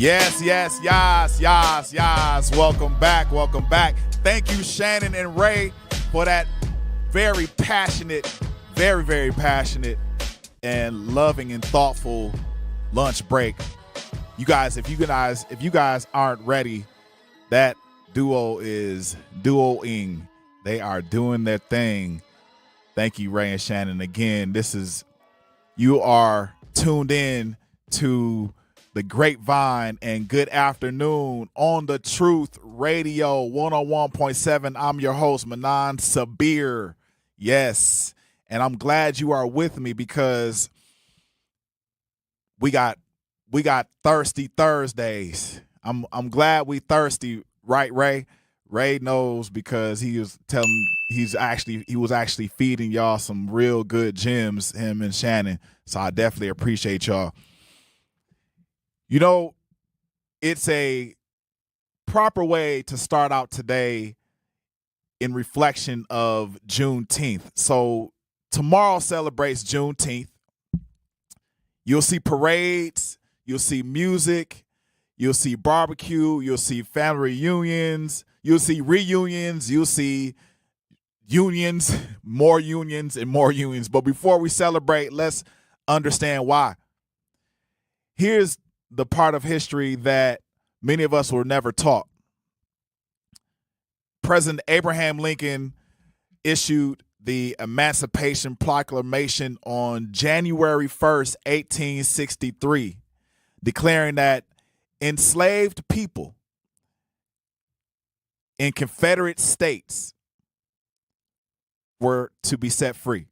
Yes. Welcome back. Thank you, Shannon and Ray, for that very passionate, very passionate and loving and thoughtful lunch break. You guys, if you guys aren't ready, that duo is duoing. They are doing their thing. Thank you, Ray and Shannon. Again, you are tuned in to the Grapevine and Good Afternoon on the Truth Radio 101.7. I'm your host, Manon Sabir. Yes. And I'm glad you are with me because we got Thirsty Thursdays. I'm glad we thirsty, right, Ray? Ray knows because he was actually feeding y'all some real good gems, him and Shannon. So I definitely appreciate y'all. You know, it's a proper way to start out today in reflection of Juneteenth. So tomorrow celebrates Juneteenth. You'll see parades, you'll see music, you'll see barbecue, you'll see family reunions, you'll see reunions, you'll see unions, more unions and more unions. But before we celebrate, let's understand why. Here's the part of history that many of us were never taught. President Abraham Lincoln issued the Emancipation Proclamation on January 1st, 1863, declaring that enslaved people in Confederate states were to be set free.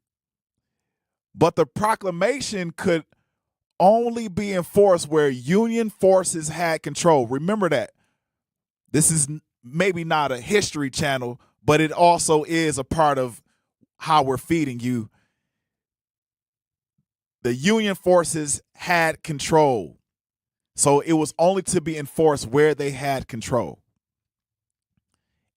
But the proclamation could only be enforced where Union forces had control. Remember that. This is maybe not a history channel, but it also is a part of how we're feeding you. The Union forces had control. So it was only to be enforced where they had control.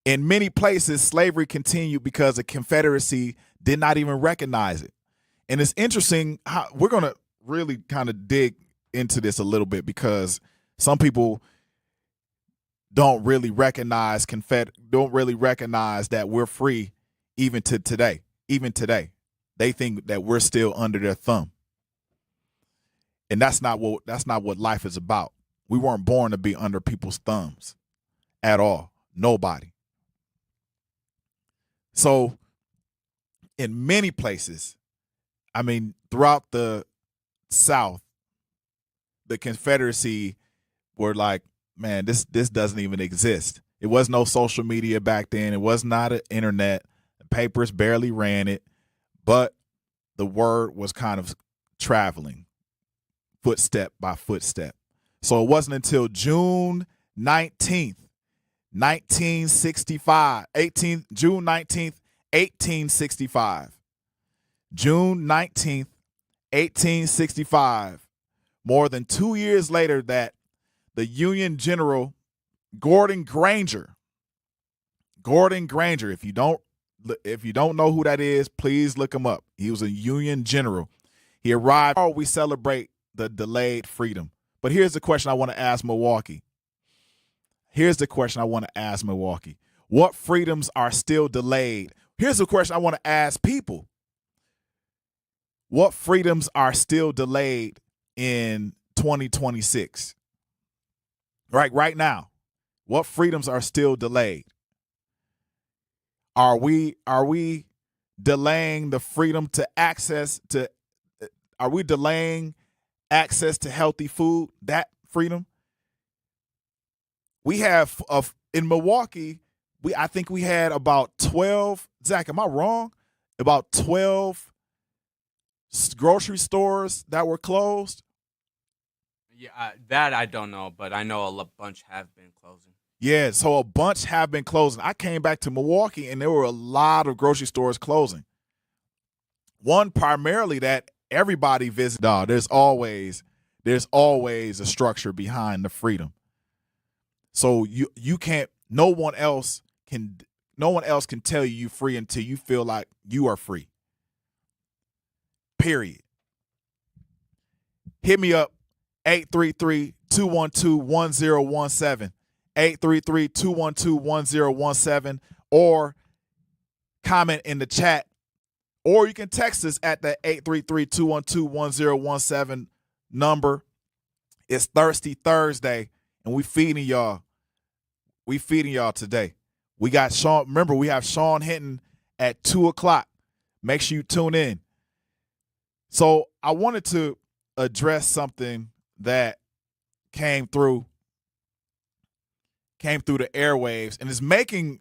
In many places, slavery continued because the Confederacy did not even recognize it. And it's interesting how we're going to really kind of dig into this a little bit because some people don't really recognize that we're free even today. They think that we're still under their thumb. And that's not what life is about. We weren't born to be under people's thumbs at all. Nobody. So in many places, throughout the South, the Confederacy were like, man, this doesn't even exist. It was no social media back then. It was not an internet. The papers barely ran it, but the word was kind of traveling footstep by footstep. So it wasn't until June 19th, 1865. June 19th, 1865, more than 2 years later, that the Union General Gordon Granger, if you don't know who that is, please look him up. He was a Union general. He arrived. We celebrate the delayed freedom. But here's the question I want to ask Milwaukee. What freedoms are still delayed? Here's the question I want to ask people. What freedoms are still delayed in 2026? Right now, what freedoms are still delayed? Are we delaying the freedom to access to? Are we delaying access to healthy food? That freedom. We have in Milwaukee. I think we had about 12. Zach, am I wrong? About 12 grocery stores that were closed. Yeah, that I don't know, but I know a bunch have been closing. Yeah, so a bunch have been closing. I came back to Milwaukee, and there were a lot of grocery stores closing. One primarily that everybody visits. There's always a structure behind the freedom. So you can't. No one else can tell you you're free until you feel like you are free. Period. Hit me up, 833 833-212-1017. 833-212-1017, or comment in the chat, or you can text us at the 833-212-1017 number. It's Thirsty Thursday, and we feeding y'all. We feeding y'all today. We got Sean. Remember, we have Sean Hinton at 2:00. Make sure you tune in. So I wanted to address something that came through the airwaves and is making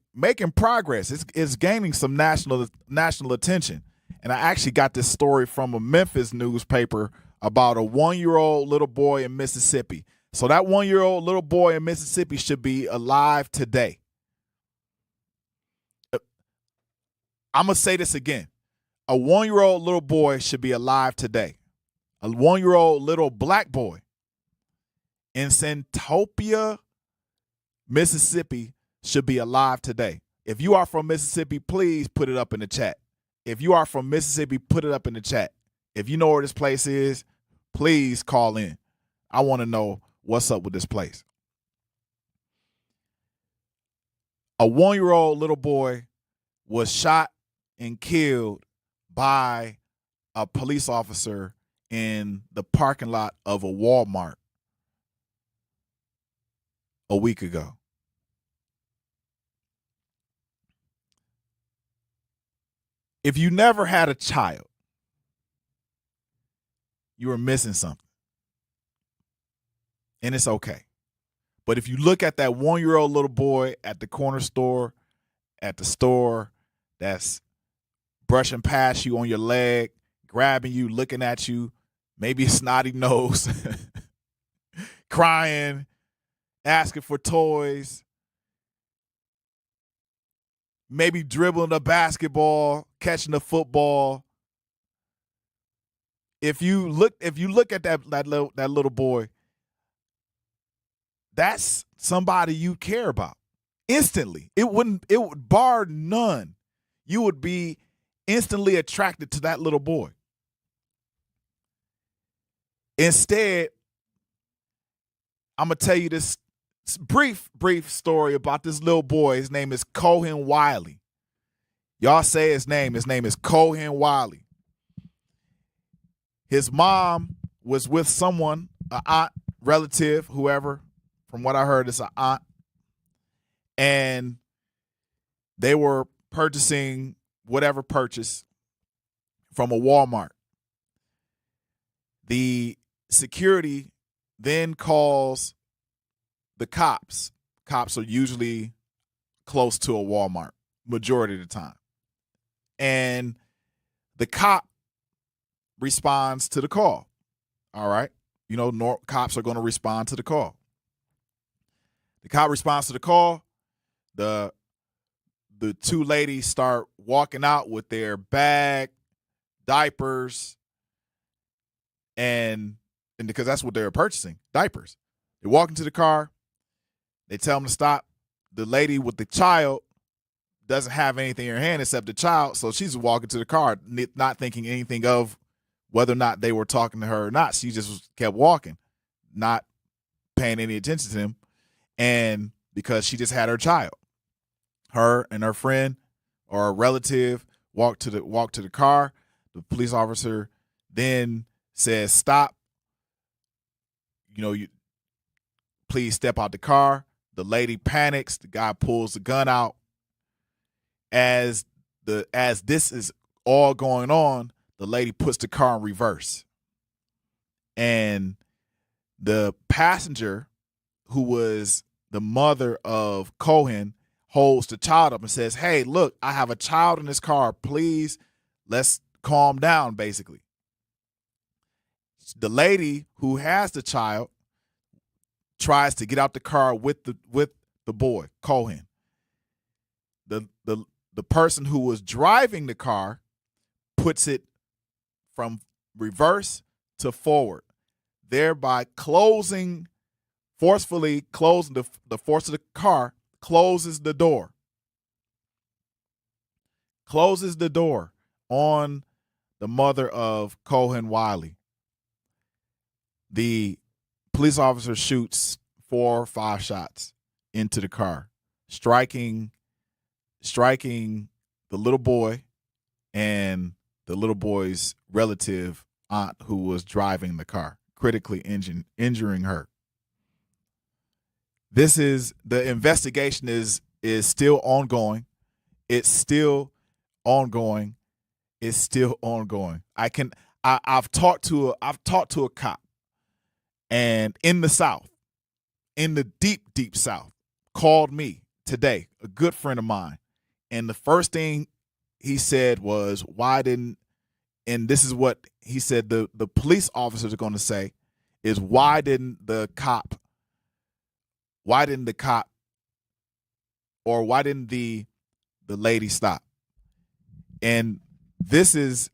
progress. It's gaining some national attention. And I actually got this story from a Memphis newspaper about a 1-year-old little boy in Mississippi. So that 1-year-old little boy in Mississippi should be alive today. I'm going to say this again. A 1-year-old little boy should be alive today. A 1-year-old little black boy in Centopia, Mississippi should be alive today. If you are from Mississippi, please put it up in the chat. If you are from Mississippi, put it up in the chat. If you know where this place is, please call in. I want to know what's up with this place. A 1-year-old little boy was shot and killed by a police officer in the parking lot of a Walmart a week ago. If you never had a child, you are missing something. And it's okay. But if you look at that 1-year-old little boy at the corner store, at the store, that's brushing past you on your leg, grabbing you, looking at you, maybe a snotty nose, crying, asking for toys, maybe dribbling a basketball, catching a football. If you look at that little boy, that's somebody you care about instantly. It would bar none. You would be instantly attracted to that little boy. Instead, I'm going to tell you this brief story about this little boy. His name is Cohen Wiley. Y'all say his name. His name is Cohen Wiley. His mom was with someone, an aunt, relative, whoever. From what I heard, it's an aunt. And they were purchasing whatever purchase from a Walmart. The security then calls the cops. Cops are usually close to a Walmart majority of the time. And the cop responds to the call. All right. You know, cops are going to respond to the call. The cop responds to the call. The two ladies start walking out with their bag, diapers, and because that's what they were purchasing, diapers. They walk into the car. They tell them to stop. The lady with the child doesn't have anything in her hand except the child, so she's walking to the car, not thinking anything of whether or not they were talking to her or not. She just kept walking, not paying any attention to them, and because she just had her child. Her and her friend or a relative walked to the car. The police officer then says, "Stop. You please step out the car." The lady panics. The guy pulls the gun out. As this is all going on, the lady puts the car in reverse. And the passenger, who was the mother of Cohen, holds the child up and says, "Hey, look, I have a child in this car. Please, let's calm down," basically. The lady who has the child tries to get out the car with the boy, Cohen. The person who was driving the car puts it from reverse to forward, thereby forcefully closing the force of the car, closes the door on the mother of Cohen Wiley. The Police officer shoots 4 or 5 shots into the car, striking the little boy and the little boy's relative aunt who was driving the car, critically injuring her. The investigation is still ongoing. It's still ongoing. It's still ongoing. I've talked to a cop, and in the South, in the deep, deep South, called me today, a good friend of mine, and the first thing he said was, and this is what he said the police officers are going to say, is why didn't the lady stop? And this is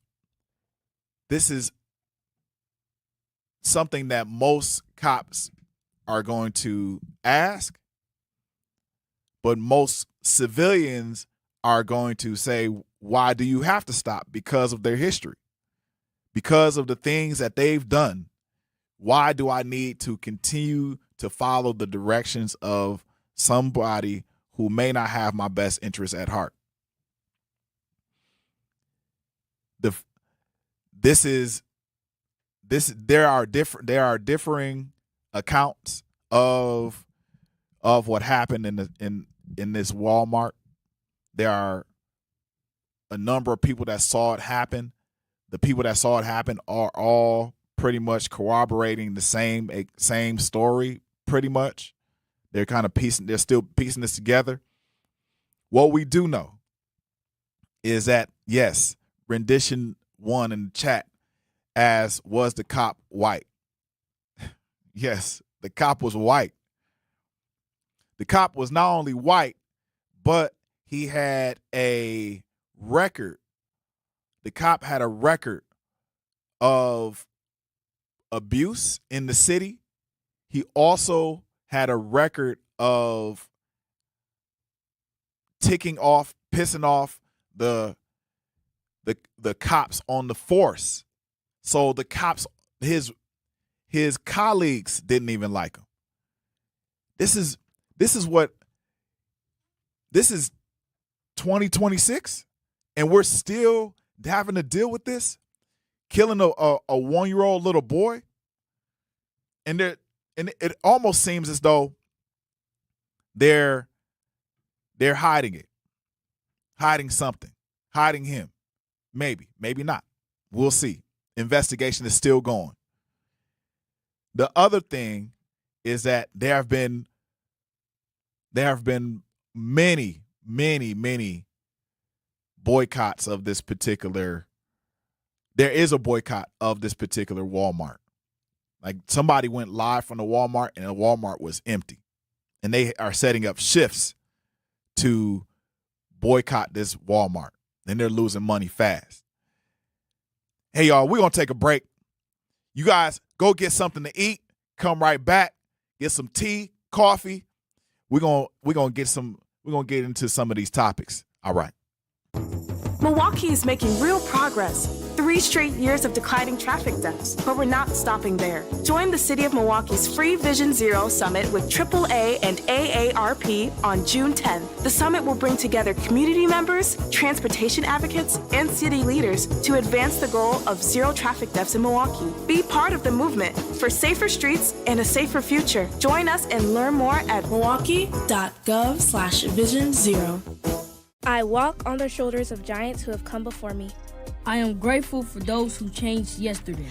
something that most cops are going to ask, but most civilians are going to say, why do you have to stop? Because of their history, because of the things that they've done. Why do I need to continue to follow the directions of somebody who may not have my best interests at heart? There are differing accounts of what happened in this Walmart. There are a number of people that saw it happen. The people that saw it happen are all pretty much corroborating the same story, pretty much. They're still piecing this together. What we do know is that, yes, rendition 1 in the chat, as was the cop white. Yes, the cop was white. The cop was not only white, but he had a record. The cop had a record of abuse in the city. He also had a record of pissing off the cops on the force. So the cops, his colleagues didn't even like him. This is 2026, and we're still having to deal with this, killing a 1-year-old little boy. And it almost seems as though they're hiding it, hiding something, hiding him. Maybe not. We'll see. Investigation is still going. The other thing is that there have been many boycotts of this particular. There is a boycott of this particular Walmart. Like, somebody went live from the Walmart and the Walmart was empty, and they are setting up shifts to boycott this Walmart, and they're losing money fast. Hey, y'all, we're going to take a break. You guys go get something to eat. Come right back. Get some tea, coffee. We're going to get into some of these topics. All right. Milwaukee is making real progress. 3 straight years of declining traffic deaths, but we're not stopping there. Join the City of Milwaukee's free Vision Zero Summit with AAA and AARP on June 10th. The summit will bring together community members, transportation advocates, and city leaders to advance the goal of zero traffic deaths in Milwaukee. Be part of the movement for safer streets and a safer future. Join us and learn more at milwaukee.gov/Vision Zero. I walk on the shoulders of giants who have come before me. I am grateful for those who changed yesterday.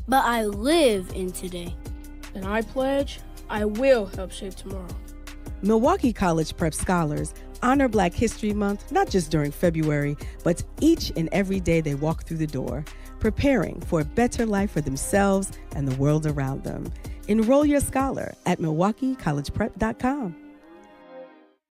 But I live in today. And I pledge I will help shape tomorrow. Milwaukee College Prep Scholars honor Black History Month not just during February, but each and every day they walk through the door, preparing for a better life for themselves and the world around them. Enroll your scholar at MilwaukeeCollegePrep.com.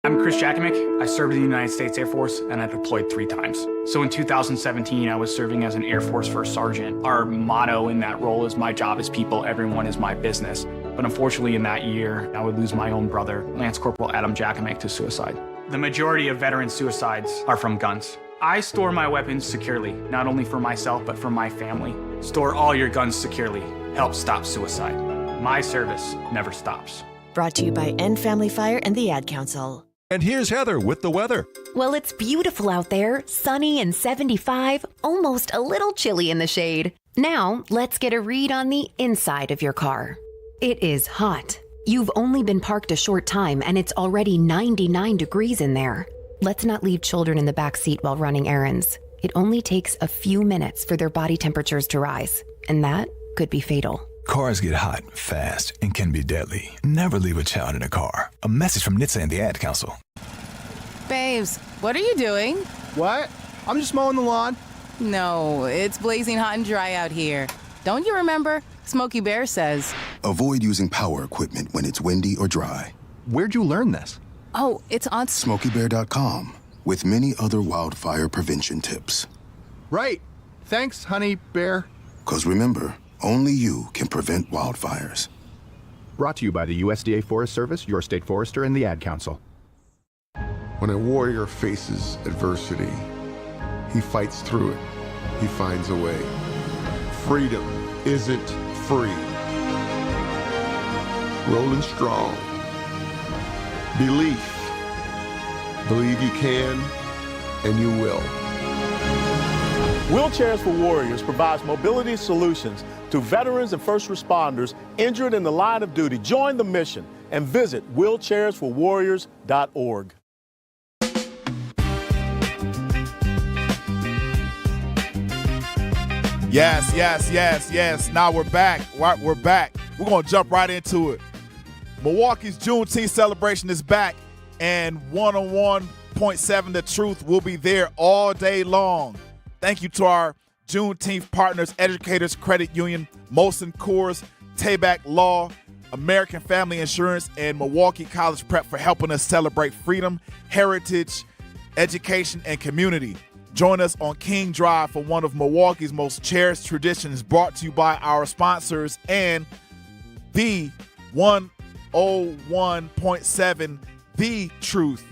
I'm Chris Jakovic. I served in the United States Air Force and I deployed 3 times. So in 2017, I was serving as an Air Force First Sergeant. Our motto in that role is "My job is people, everyone is my business." But unfortunately in that year, I would lose my own brother, Lance Corporal Adam Jakovic, to suicide. The majority of veteran suicides are from guns. I store my weapons securely, not only for myself, but for my family. Store all your guns securely. Help stop suicide. My service never stops. Brought to you by End Family Fire and the Ad Council. And here's Heather with the weather. Well, it's beautiful out there, sunny and 75, almost a little chilly in the shade. Now, let's get a read on the inside of your car. It is hot. You've only been parked a short time and it's already 99 degrees in there. Let's not leave children in the back seat while running errands. It only takes a few minutes for their body temperatures to rise, and that could be fatal. Cars get hot, fast, and can be deadly. Never leave a child in a car. A message from NHTSA and the Ad Council. Babes, what are you doing? What? I'm just mowing the lawn. No, it's blazing hot and dry out here. Don't you remember? Smokey Bear says. Avoid using power equipment when it's windy or dry. Where'd you learn this? Oh, it's on SmokeyBear.com with many other wildfire prevention tips. Right. Thanks, honey bear. 'Cause remember, only you can prevent wildfires. Brought to you by the USDA Forest Service, your state forester, and the Ad Council. When a warrior faces adversity, he fights through it. He finds a way. Freedom isn't free. Rolling strong. Belief. Believe you can, and you will. Wheelchairs for Warriors provides mobility solutions to veterans and first responders injured in the line of duty. Join the mission and visit wheelchairsforwarriors.org. Yes. Now we're back. We're back. We're going to jump right into it. Milwaukee's Juneteenth celebration is back, and 101.7 The Truth will be there all day long. Thank you to our Juneteenth partners, Educators Credit Union, Molson Coors, Tabak Law, American Family Insurance, and Milwaukee College Prep for helping us celebrate freedom, heritage, education, and community. Join us on King Drive for one of Milwaukee's most cherished traditions, brought to you by our sponsors and the 101.7 The Truth.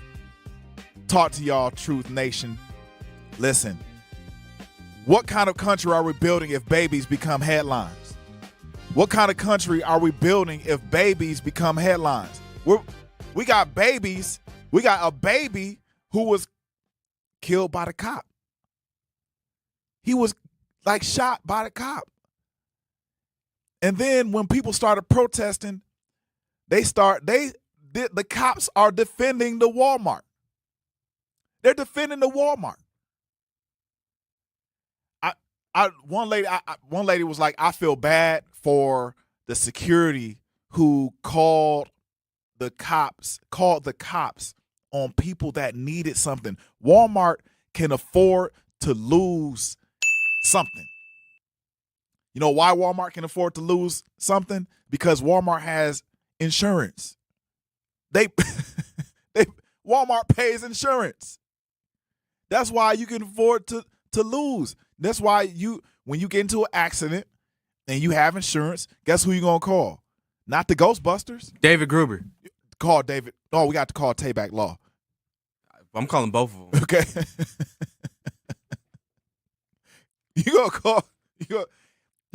Talk to y'all, Truth Nation. Listen, what kind of country are we building if babies become headlines? What kind of country are we building if babies become headlines? We got babies. We got a baby who was killed by the cop. He was like shot by the cop. And then when people started protesting, the cops are defending the Walmart. They're defending the Walmart. One lady was like, I feel bad for the security who called the cops on people that needed something. Walmart can afford to lose something. You know why Walmart can afford to lose something? Because Walmart has insurance. Walmart pays insurance. That's why you can afford to lose. That's why when you get into an accident and you have insurance, guess who you're going to call? Not the Ghostbusters. David Gruber. Call David. Oh, we got to call Tabak Law. I'm calling both of them. Okay. You're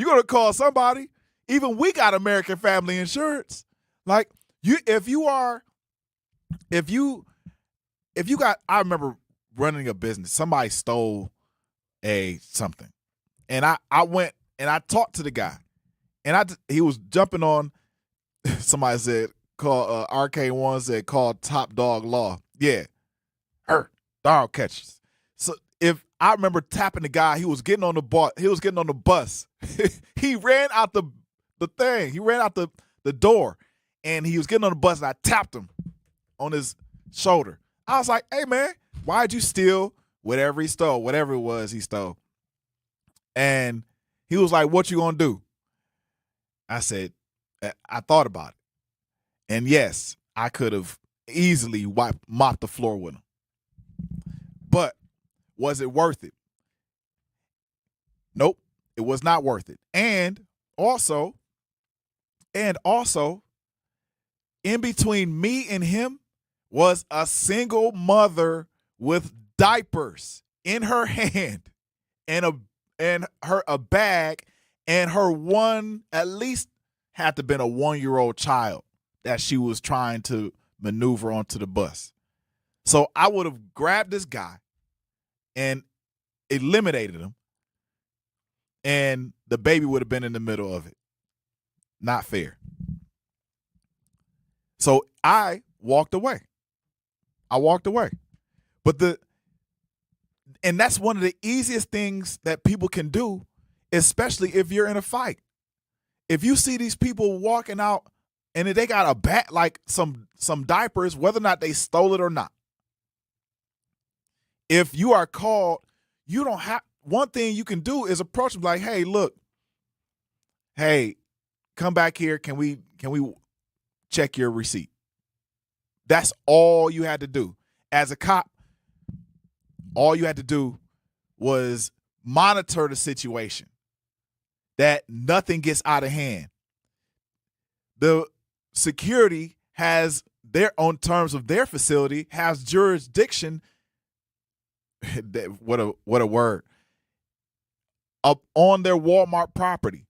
gonna call somebody. Even we got American Family Insurance. Like if you got, I remember running a business. Somebody stole something, and I went and I talked to the guy, and he was jumping on. Somebody said call RK1 said call Top Dog Law. Yeah, dog catches. So if I remember tapping the guy, he was getting on the bus. He ran out the thing. He ran out the door, and he was getting on the bus, and I tapped him on his shoulder. I was like, "Hey man, why'd you steal whatever he stole? Whatever it was he stole." And he was like, "What you gonna do?" I said, "I thought about it, and yes, I could have easily mopped the floor with him, but was it worth it? Nope, it was not worth it. And also, in between me and him was a single mother with diapers in her hand and a bag and her at least had to have been a 1-year-old child that she was trying to maneuver onto the bus. So I would have grabbed this guy and eliminated him, and the baby would have been in the middle of it. Not fair. So I walked away. But and that's one of the easiest things that people can do, especially if you're in a fight. If you see these people walking out and they got a bat, like some diapers, whether or not they stole it or not. If you are called, you don't have, one thing you can do is approach them like, hey, look, hey, come back here. Can we check your receipt? That's all you had to do. As a cop, all you had to do was monitor the situation, that nothing gets out of hand. The security has on terms of their facility, has jurisdiction, what a word, up on their Walmart property.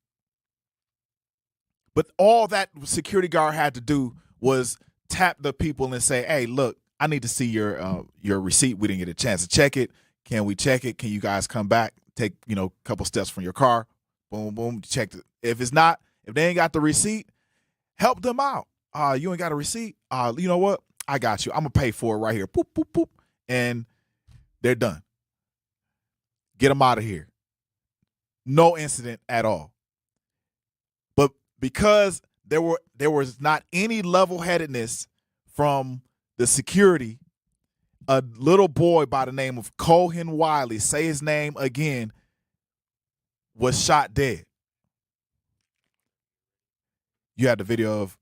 But all that security guard had to do was tap the people and say, hey, look, I need to see your receipt. We didn't get a chance to check it. Can we check it? Can you guys come back, take, a couple steps from your car? Boom, boom, check it. If they ain't got the receipt, help them out. You ain't got a receipt? You know what? I got you. I'm going to pay for it right here. Boop, boop, boop. And they're done. Get them out of here. No incident at all. But because there was not any level-headedness from the security, a little boy by the name of Cohen Wiley, say his name again, was shot dead. You had the video of,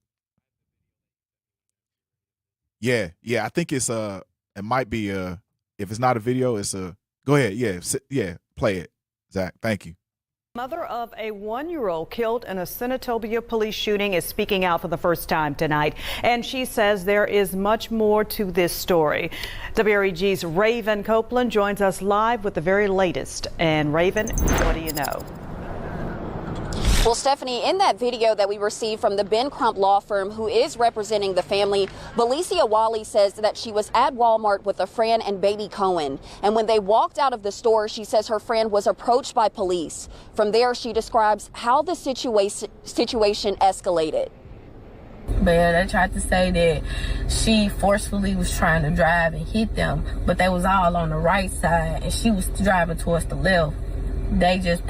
yeah, I think it's it might be if it's not a video, it's go ahead, yeah, play it, Zach. Thank you. Mother of a 1-year-old killed in a Senatobia police shooting is speaking out for the first time tonight, and she says there is much more to this story. WREG's Raven Copeland joins us live with the very latest. And Raven, what do you know? Well, Stephanie, in that video that we received from the Ben Crump law firm who is representing the family, Valicia Wiley says that she was at Walmart with a friend and baby Cohen. And when they walked out of the store, she says her friend was approached by police. From there, she describes how the situation escalated. But they tried to say that she forcefully was trying to drive and hit them, but they was all on the right side and she was driving towards the left. They just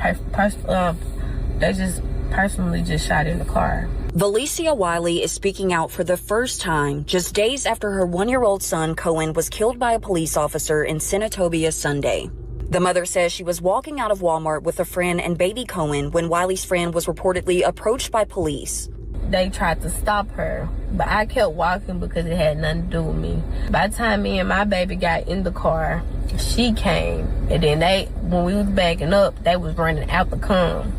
personally just shot in the car. Valicia Wiley is speaking out for the first time just days after her 1-year-old son Cohen was killed by a police officer in Senatobia Sunday. The mother says she was walking out of Walmart with a friend and baby Cohen when Wiley's friend was reportedly approached by police. They tried to stop her, but I kept walking because it had nothing to do with me. By the time me and my baby got in the car, she came, and then when we was backing up, they was running out the come.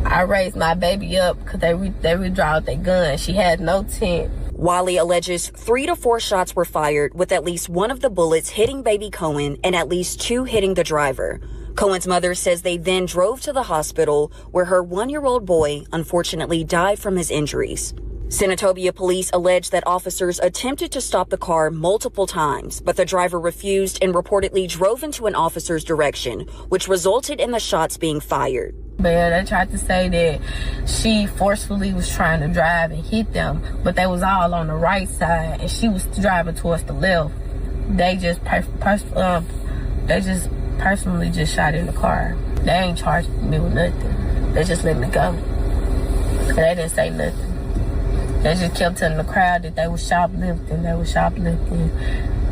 I raised my baby up because they withdrawed their gun. She had no tent. Wiley alleges 3 to 4 shots were fired, with at least one of the bullets hitting baby Cohen and at least 2 hitting the driver. Cohen's mother says they then drove to the hospital where her 1-year-old boy unfortunately died from his injuries. Senatobia police allege that officers attempted to stop the car multiple times, but the driver refused and reportedly drove into an officer's direction, which resulted in the shots being fired. But they tried to say that she forcefully was trying to drive and hit them, but they was all on the right side and she was driving towards the left. They just personally just shot in the car. They ain't charged me with nothing. They just let me go. They didn't say nothing. They just kept telling the crowd that they were shoplifting.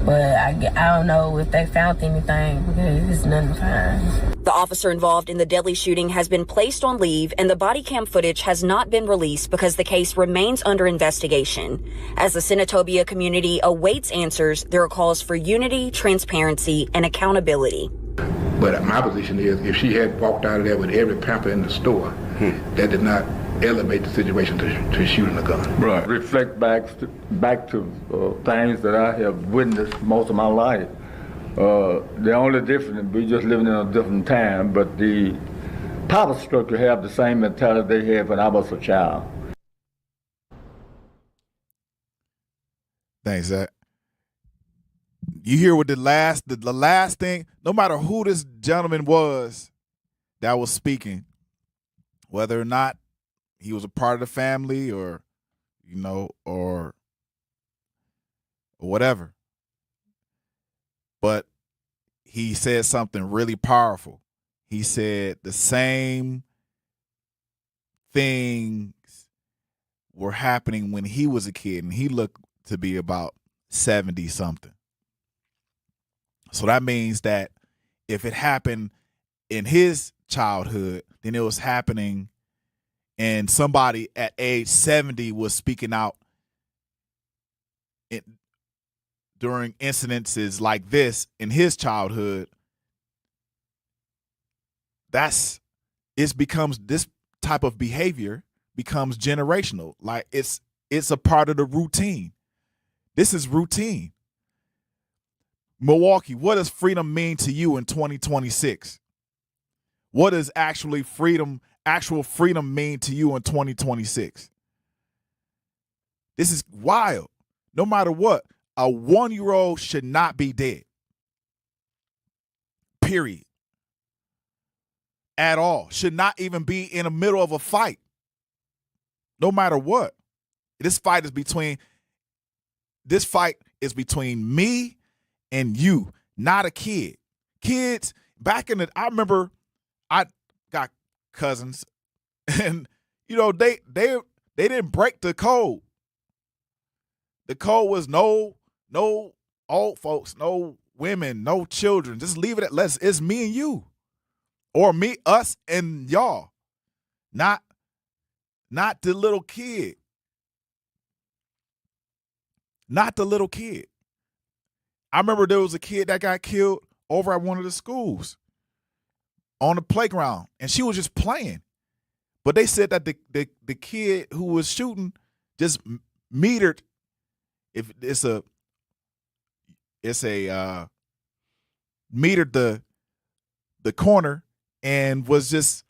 But I don't know if they found anything because there's nothing to find. The officer involved in the deadly shooting has been placed on leave, and the body cam footage has not been released because the case remains under investigation. As the Senatobia community awaits answers, there are calls for unity, transparency, and accountability. But my position is, if she had walked out of there with every pamper in the store, that did not elevate the situation to shooting a gun. Right. Reflect back to things that I have witnessed most of my life. The only difference, we just living in a different time, but the power structure have the same mentality they had when I was a child. Thanks, Zach. You hear what the last thing, no matter who this gentleman was that was speaking, whether or not he was a part of the family or, or whatever. But he said something really powerful. He said the same things were happening when he was a kid, and he looked to be about 70-something. So that means that if it happened in his childhood, then it was happening, and somebody at age 70 was speaking out during incidences like this in his childhood. This type of behavior becomes generational. Like it's a part of the routine. This is routine. Milwaukee, what does freedom mean to you in 2026? What does actual freedom mean to you in 2026? This is wild. No matter what, a 1-year-old should not be dead. Period. At all. Should not even be in the middle of a fight. No matter what. This fight is between me and you, not a kid. Kids, I remember I got cousins, and they didn't break the code. The code was no old folks, no women, no children. Just leave it at less. It's me and you. Or me, us, and y'all. Not the little kid. Not the little kid. I remember there was a kid that got killed over at one of the schools on the playground, and she was just playing. But they said that the kid who was shooting just metered, if metered the corner and was just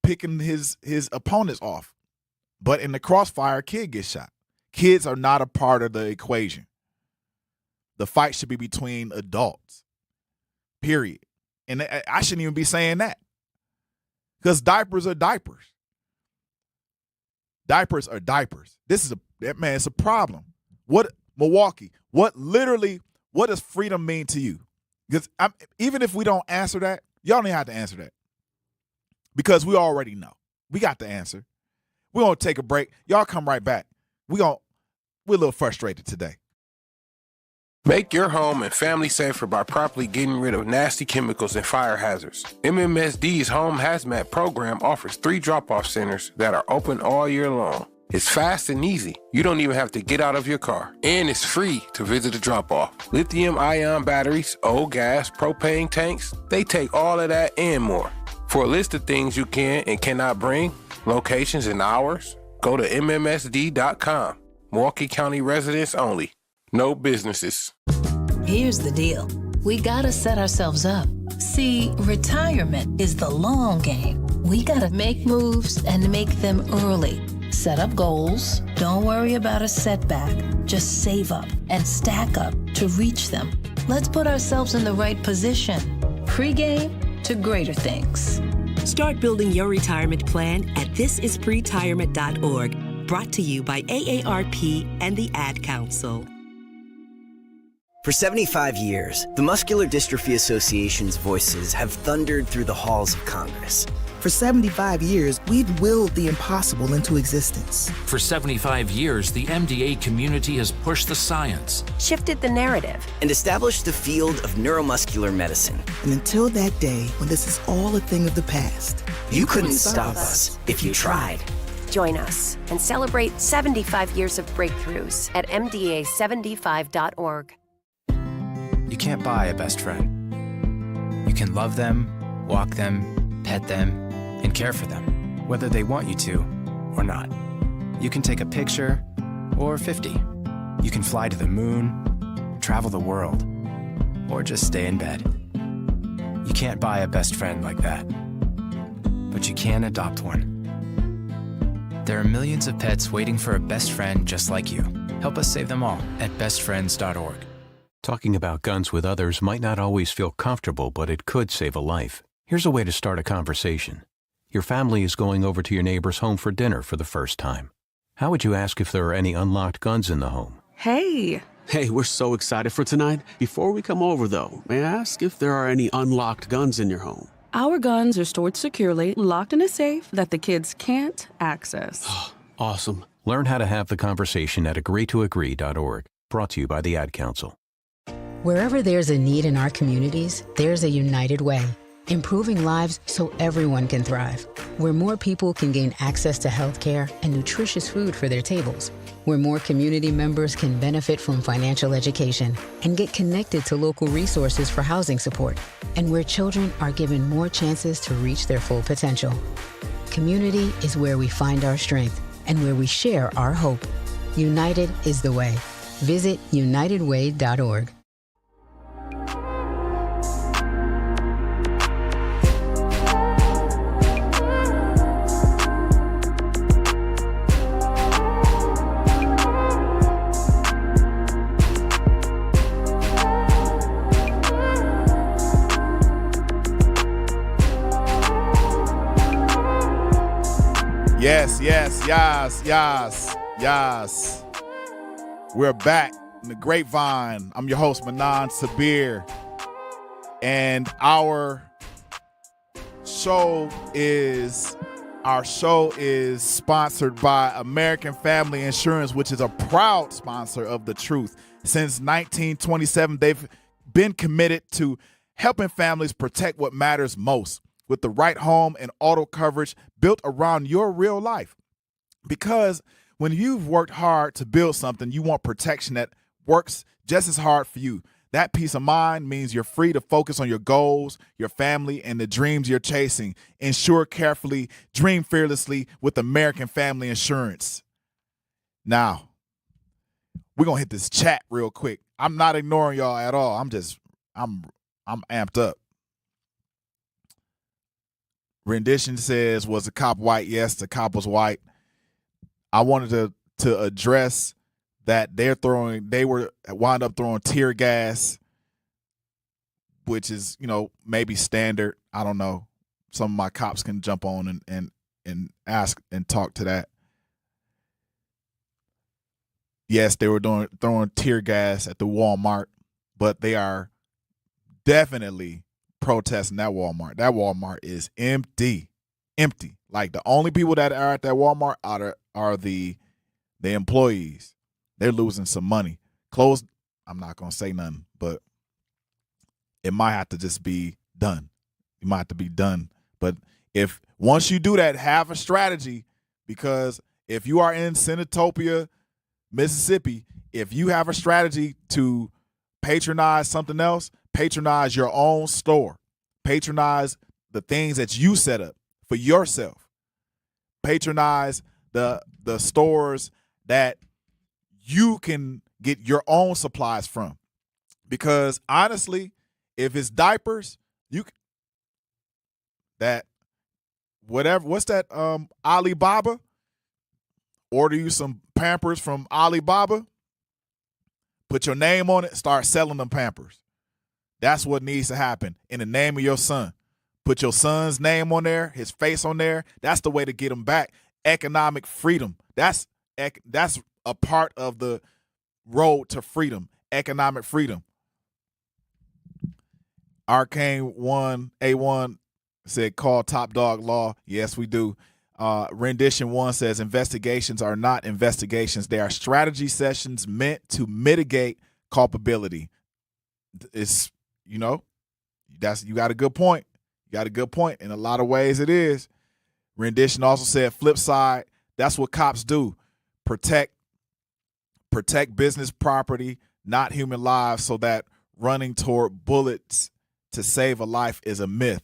picking his opponents off. But in the crossfire, a kid gets shot. Kids are not a part of the equation. The fight should be between adults, period. And I shouldn't even be saying that, because diapers are diapers. Diapers are diapers. It's a problem. Milwaukee, what does freedom mean to you? Because even if we don't answer that, y'all don't have to answer that, because we already know. We got the answer. We're going to take a break. Y'all come right back. We're a little frustrated today. Make your home and family safer by properly getting rid of nasty chemicals and fire hazards. MMSD's Home Hazmat program offers 3 drop-off centers that are open all year long. It's fast and easy. You don't even have to get out of your car. And it's free to visit a drop-off. Lithium-ion batteries, old gas, propane tanks, they take all of that and more. For a list of things you can and cannot bring, locations and hours, go to MMSD.com. Milwaukee County residents only. No businesses. Here's the deal. We gotta set ourselves up. See, retirement is the long game. We gotta make moves and make them early. Set up goals. Don't worry about a setback. Just save up and stack up to reach them. Let's put ourselves in the right position. Pre-game to greater things. Start building your retirement plan at thisispretirement.org. Brought to you by AARP and the Ad Council. For 75 years, the Muscular Dystrophy Association's voices have thundered through the halls of Congress. For 75 years, we've willed the impossible into existence. For 75 years, the MDA community has pushed the science, shifted the narrative, and established the field of neuromuscular medicine. And until that day when this is all a thing of the past, you couldn't stop us if you tried. Join us and celebrate 75 years of breakthroughs at MDA75.org. You can't buy a best friend. You can love them, walk them, pet them, and care for them, whether they want you to or not. You can take a picture or 50. You can fly to the moon, travel the world, or just stay in bed. You can't buy a best friend like that. but you can adopt one. There are millions of pets waiting for a best friend just like you. Help us save them all at bestfriends.org. Talking about guns with others might not always feel comfortable, but it could save a life. Here's a way to start a conversation. Your family is going over to your neighbor's home for dinner for the first time. How would you ask if there are any unlocked guns in the home? Hey, we're so excited for tonight. Before we come over, though, may I ask if there are any unlocked guns in your home? Our guns are stored securely, locked in a safe that the kids can't access. Awesome. Learn how to have the conversation at agreetoagree.org. Brought to you by the Ad Council. Wherever there's a need in our communities, there's a United Way. Improving lives so everyone can thrive. Where more people can gain access to health care and nutritious food for their tables. Where more community members can benefit from financial education and get connected to local resources for housing support. And where children are given more chances to reach their full potential. Community is where we find our strength and where we share our hope. United is the way. Visit unitedway.org. Yes. We're back in the Grapevine. I'm your host, Manon Sabir. And our show is sponsored by American Family Insurance, which is a proud sponsor of The Truth. Since 1927, they've been committed to helping families protect what matters most with the right home and auto coverage built around your real life. Because when you've worked hard to build something, you want protection that works just as hard for you. That peace of mind means you're free to focus on your goals, your family, and the dreams you're chasing. Insure carefully, dream fearlessly with American Family Insurance. Now, we're going to hit this chat real quick. I'm not ignoring y'all at all. I'm amped up. Rendition says, was the cop white? Yes, the cop was white. I wanted to address that they wound up throwing tear gas, which is, maybe standard. I don't know. Some of my cops can jump on and ask and talk to that. Yes, they were throwing tear gas at the Walmart, but they are definitely protesting that Walmart. That Walmart is empty. Like, the only people that are at that Walmart are the employees. They're losing some money. Close. I'm not gonna say nothing, but it might have to just be done. It might have to be done. But if once you do that, have a strategy, because if you are in Senatopia, Mississippi, if you have a strategy to patronize something else, patronize your own store. Patronize the things that you set up for yourself. Patronize the stores that you can get your own supplies from. Because honestly, if it's diapers, what's that, Alibaba? Order you some Pampers from Alibaba, put your name on it, start selling them Pampers. That's what needs to happen in the name of your son. Put your son's name on there, his face on there. That's the way to get him back. Economic freedom. That's a part of the road to freedom. Economic freedom. Arcane 1A1 said, call Top Dog Law. Yes, we do. Rendition 1 says, investigations are not investigations. They are strategy sessions meant to mitigate culpability. It's, you got a good point. You got a good point. In a lot of ways it is. Rendition also said, flip side, that's what cops do. Protect business property, not human lives, so that running toward bullets to save a life is a myth.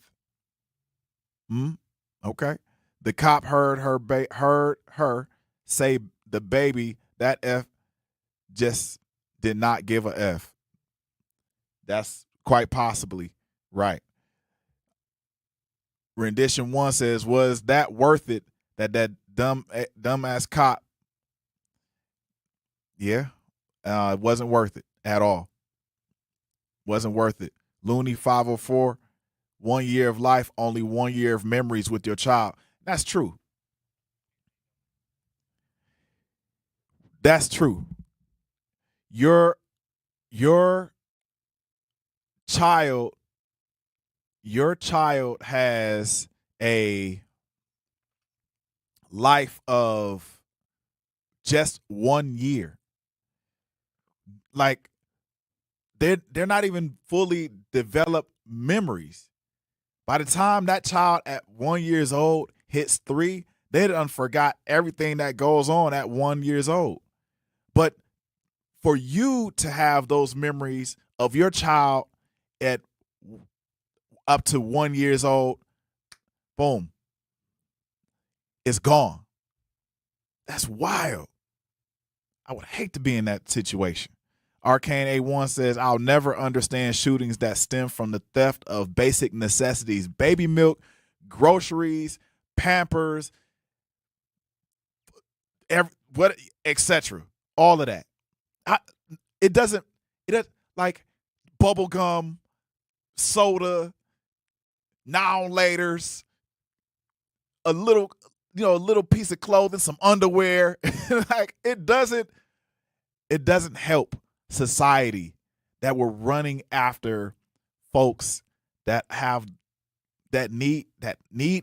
Okay. The cop heard her say the baby, that F just did not give a F. That's quite possibly right. Rendition 1 says, was that worth it? That dumbass cop. Yeah. It wasn't worth it at all. Wasn't worth it. Looney 504, 1 year of life, only 1 year of memories with your child. That's true. That's true. Your child has a life of just 1 year. Like they're not even fully developed memories. By the time that child at 1 year old hits 3, they done forgot everything that goes on at 1 year old. But for you to have those memories of your child at up to 1 year old, boom, it's gone. That's wild. I would hate to be in that situation. Arcane A1 says, I'll never understand shootings that stem from the theft of basic necessities, baby milk, groceries, Pampers, etc. All of that. It doesn't like bubble gum, soda, now laters, a little piece of clothing, some underwear. Like it doesn't help society that we're running after folks that need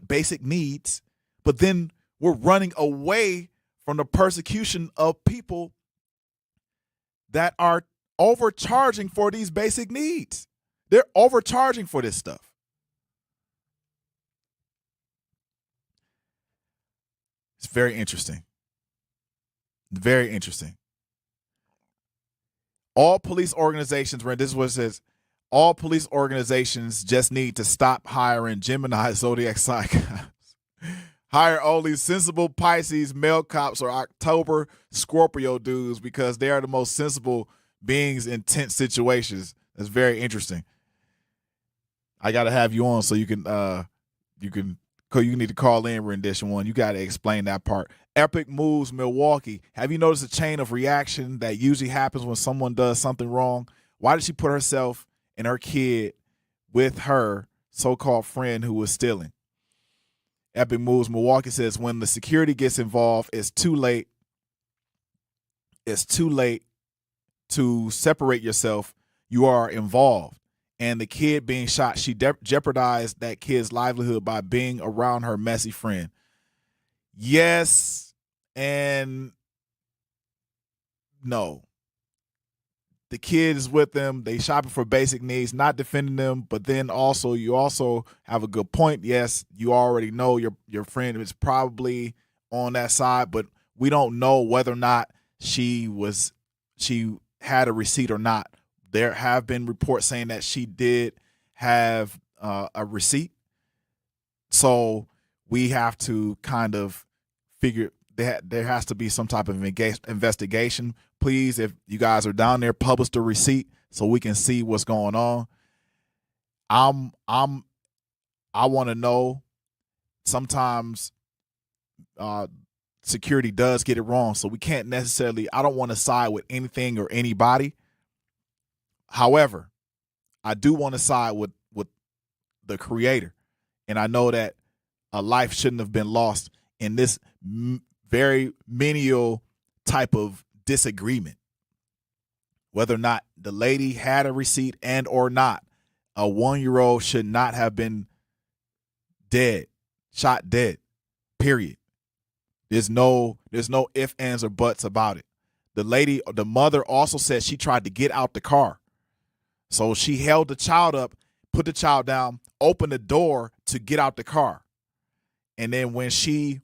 basic needs, but then we're running away from the persecution of people that are overcharging for these basic needs. They're overcharging for this stuff. It's very interesting. Very interesting. All police organizations, this is what it says, all police organizations just need to stop hiring Gemini zodiac sign cops. Hire only sensible Pisces male cops or October Scorpio dudes because they are the most sensible beings in tense situations. That's very interesting. I got to have you on so you need to call in Rendition 1. You got to explain that part. Epic Moves Milwaukee. Have you noticed a chain of reaction that usually happens when someone does something wrong? Why did she put herself and her kid with her so-called friend who was stealing? Epic Moves Milwaukee says, when the security gets involved, it's too late. It's too late to separate yourself. You are involved. And the kid being shot, she jeopardized that kid's livelihood by being around her messy friend. Yes and no. The kid is with them. They shopping for basic needs, not defending them. But then you also have a good point. Yes, you already know your friend is probably on that side, but we don't know whether or not she had a receipt or not. There have been reports saying that she did have a receipt. So we have to kind of figure there has to be some type of investigation. Please, if you guys are down there, publish the receipt so we can see what's going on. I want to know. Sometimes security does get it wrong, so we can't necessarily. I don't want to side with anything or anybody. However, I do want to side with the creator, and I know that a life shouldn't have been lost in this very menial type of disagreement. Whether or not the lady had a receipt and or not, a 1-year-old should not have been shot dead, period. There's no ifs, ands, or buts about it. The mother also said she tried to get out the car. So she held the child up, put the child down, opened the door to get out the car. And then when she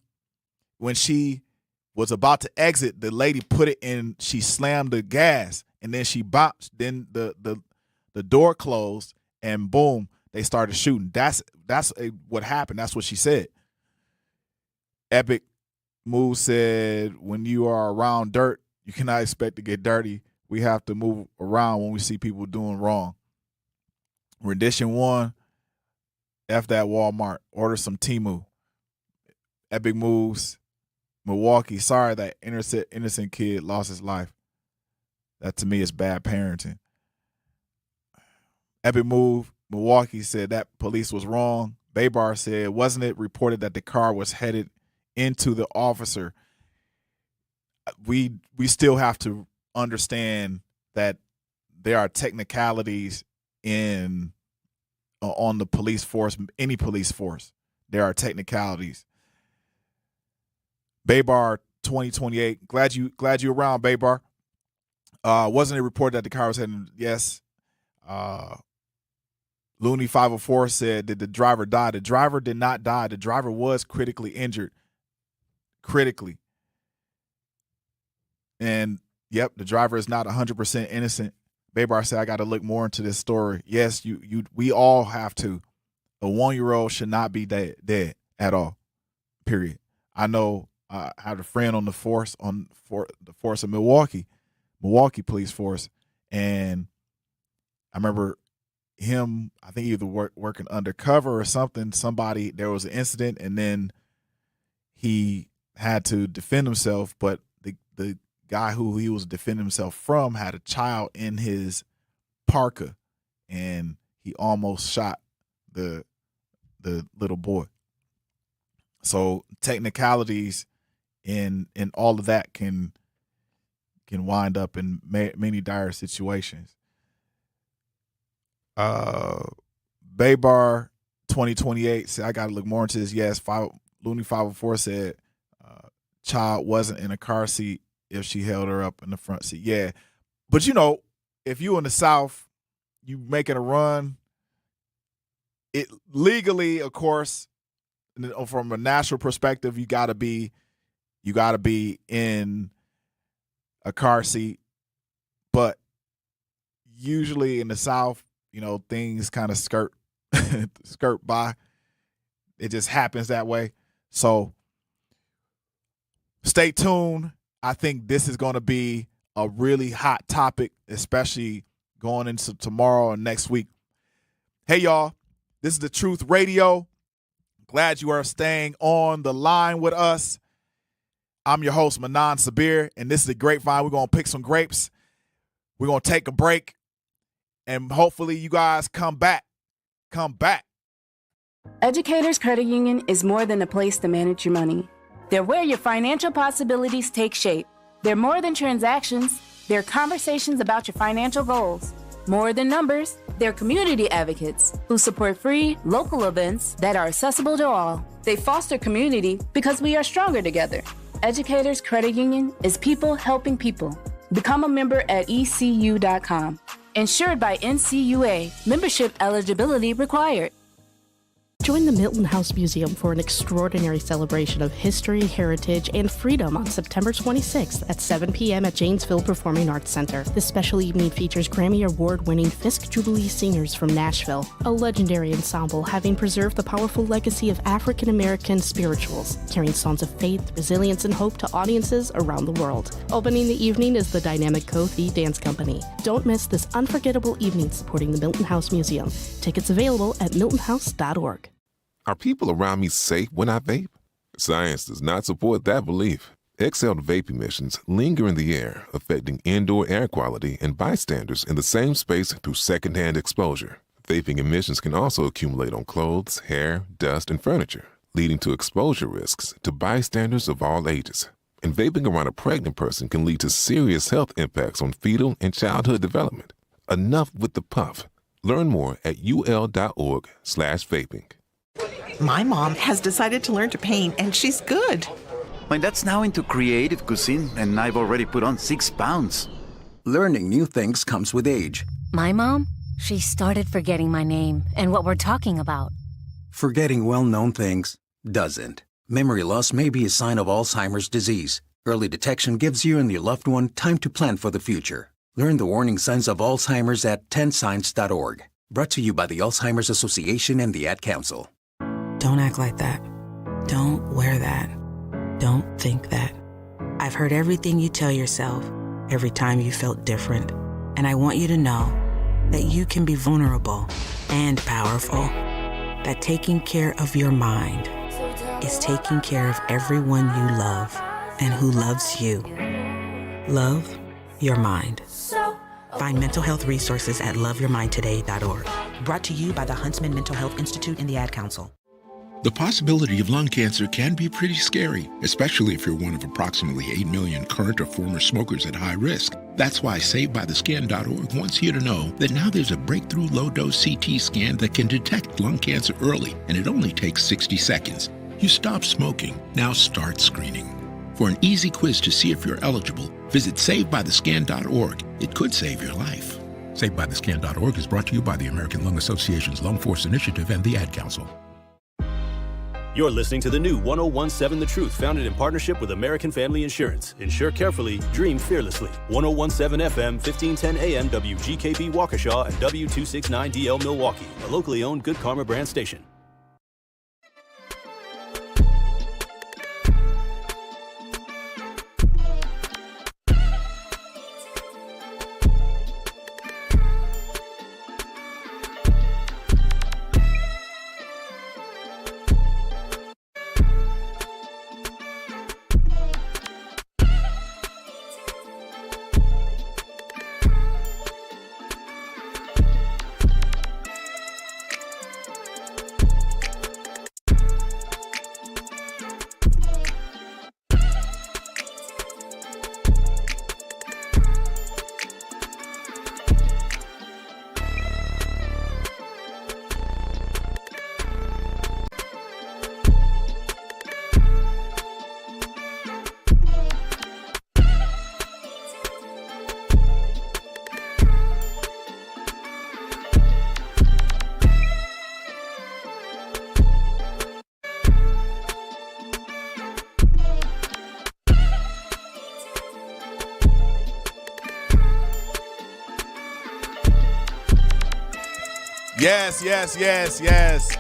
was about to exit, the lady put it in, she slammed the gas, and then she bounced. Then the door closed, and boom, they started shooting. That's what happened. That's what she said. Epic Move said, when you are around dirt, you cannot expect to get dirty. We have to move around when we see people doing wrong. Rendition 1, F that Walmart. Order some Temu. Epic moves. Milwaukee. Sorry that innocent kid lost his life. That to me is bad parenting. Epic move. Milwaukee said that police was wrong. Baybar said, wasn't it reported that the car was headed into the officer? We still have to understand that there are technicalities on the police force, any police force. There are technicalities. Baybar 2028. Glad you around, Baybar. Wasn't it reported that the car was heading? Yes. Looney 504 said, did the driver die? The driver did not die. The driver was critically injured. Critically. And, yep, the driver is not 100% innocent. Baybar said, I got to look more into this story. Yes, we all have to. A 1-year-old should not be dead at all, period. I know I have a friend on the force, the force of Milwaukee police force, and I remember him, I think either working undercover or something, there was an incident, and then he had to defend himself, but the guy who he was defending himself from had a child in his parka, and he almost shot the little boy. So technicalities in all of that can wind up in many dire situations. Baybar 2028 said, I got to look more into this. Yes, Looney 504 said child wasn't in a car seat if she held her up in the front seat. Yeah, but if you in the South, you making a run, it legally, of course, from a national perspective, you gotta be in a car seat. But usually in the South, things kind of skirt by. It just happens that way. So stay tuned. I think this is going to be a really hot topic, especially going into tomorrow and next week. Hey, y'all, this is The Truth Radio. Glad you are staying on the line with us. I'm your host, Manon Sabir, and this is The Grapevine. We're going to pick some grapes. We're going to take a break, and hopefully you guys come back. Come back. Educators Credit Union is more than a place to manage your money. They're where your financial possibilities take shape. They're more than transactions. They're conversations about your financial goals. More than numbers, they're community advocates who support free, local events that are accessible to all. They foster community because we are stronger together. Educators Credit Union is people helping people. Become a member at ECU.com. Insured by NCUA. Membership eligibility required. Join the Milton House Museum for an extraordinary celebration of history, heritage, and freedom on September 26th at 7 p.m. at Janesville Performing Arts Center. This special evening features Grammy Award-winning Fisk Jubilee singers from Nashville, a legendary ensemble having preserved the powerful legacy of African-American spirituals, carrying songs of faith, resilience, and hope to audiences around the world. Opening the evening is the dynamic Kofi Dance Company. Don't miss this unforgettable evening supporting the Milton House Museum. Tickets available at miltonhouse.org. Are people around me safe when I vape? Science does not support that belief. Exhaled vape emissions linger in the air, affecting indoor air quality and bystanders in the same space through secondhand exposure. Vaping emissions can also accumulate on clothes, hair, dust, and furniture, leading to exposure risks to bystanders of all ages. And vaping around a pregnant person can lead to serious health impacts on fetal and childhood development. Enough with the puff. Learn more at ul.org/vaping. My mom has decided to learn to paint, and she's good. My dad's now into creative cuisine, and I've already put on 6 pounds. Learning new things comes with age. My mom, she started forgetting my name and what we're talking about. Forgetting well-known things doesn't. Memory loss may be a sign of Alzheimer's disease. Early detection gives you and your loved one time to plan for the future. Learn the warning signs of Alzheimer's at 10signs.org. Brought to you by the Alzheimer's Association and the Ad Council. Don't act like that. Don't wear that. Don't think that. I've heard everything you tell yourself every time you felt different. And I want you to know that you can be vulnerable and powerful. that taking care of your mind is taking care of everyone you love and who loves you. Love your mind. Find mental health resources at loveyourmindtoday.org. Brought to you by the Huntsman Mental Health Institute and the Ad Council. The possibility of lung cancer can be pretty scary, especially if you're one of approximately 8 million current or former smokers at high risk. That's why SaveByTheScan.org wants you to know that now there's a breakthrough low-dose CT scan that can detect lung cancer early, and it only takes 60 seconds. You stop smoking, now start screening. For an easy quiz to see if you're eligible, visit SaveByTheScan.org. It could save your life. SaveByTheScan.org is brought to you by the American Lung Association's Lung Force Initiative and the Ad Council. You're listening to the new 1017 The Truth, founded in partnership with American Family Insurance. Insure carefully, dream fearlessly. 1017 FM, 1510 AM, WGKB Waukesha, and W269DL Milwaukee, a locally owned Good Karma brand station.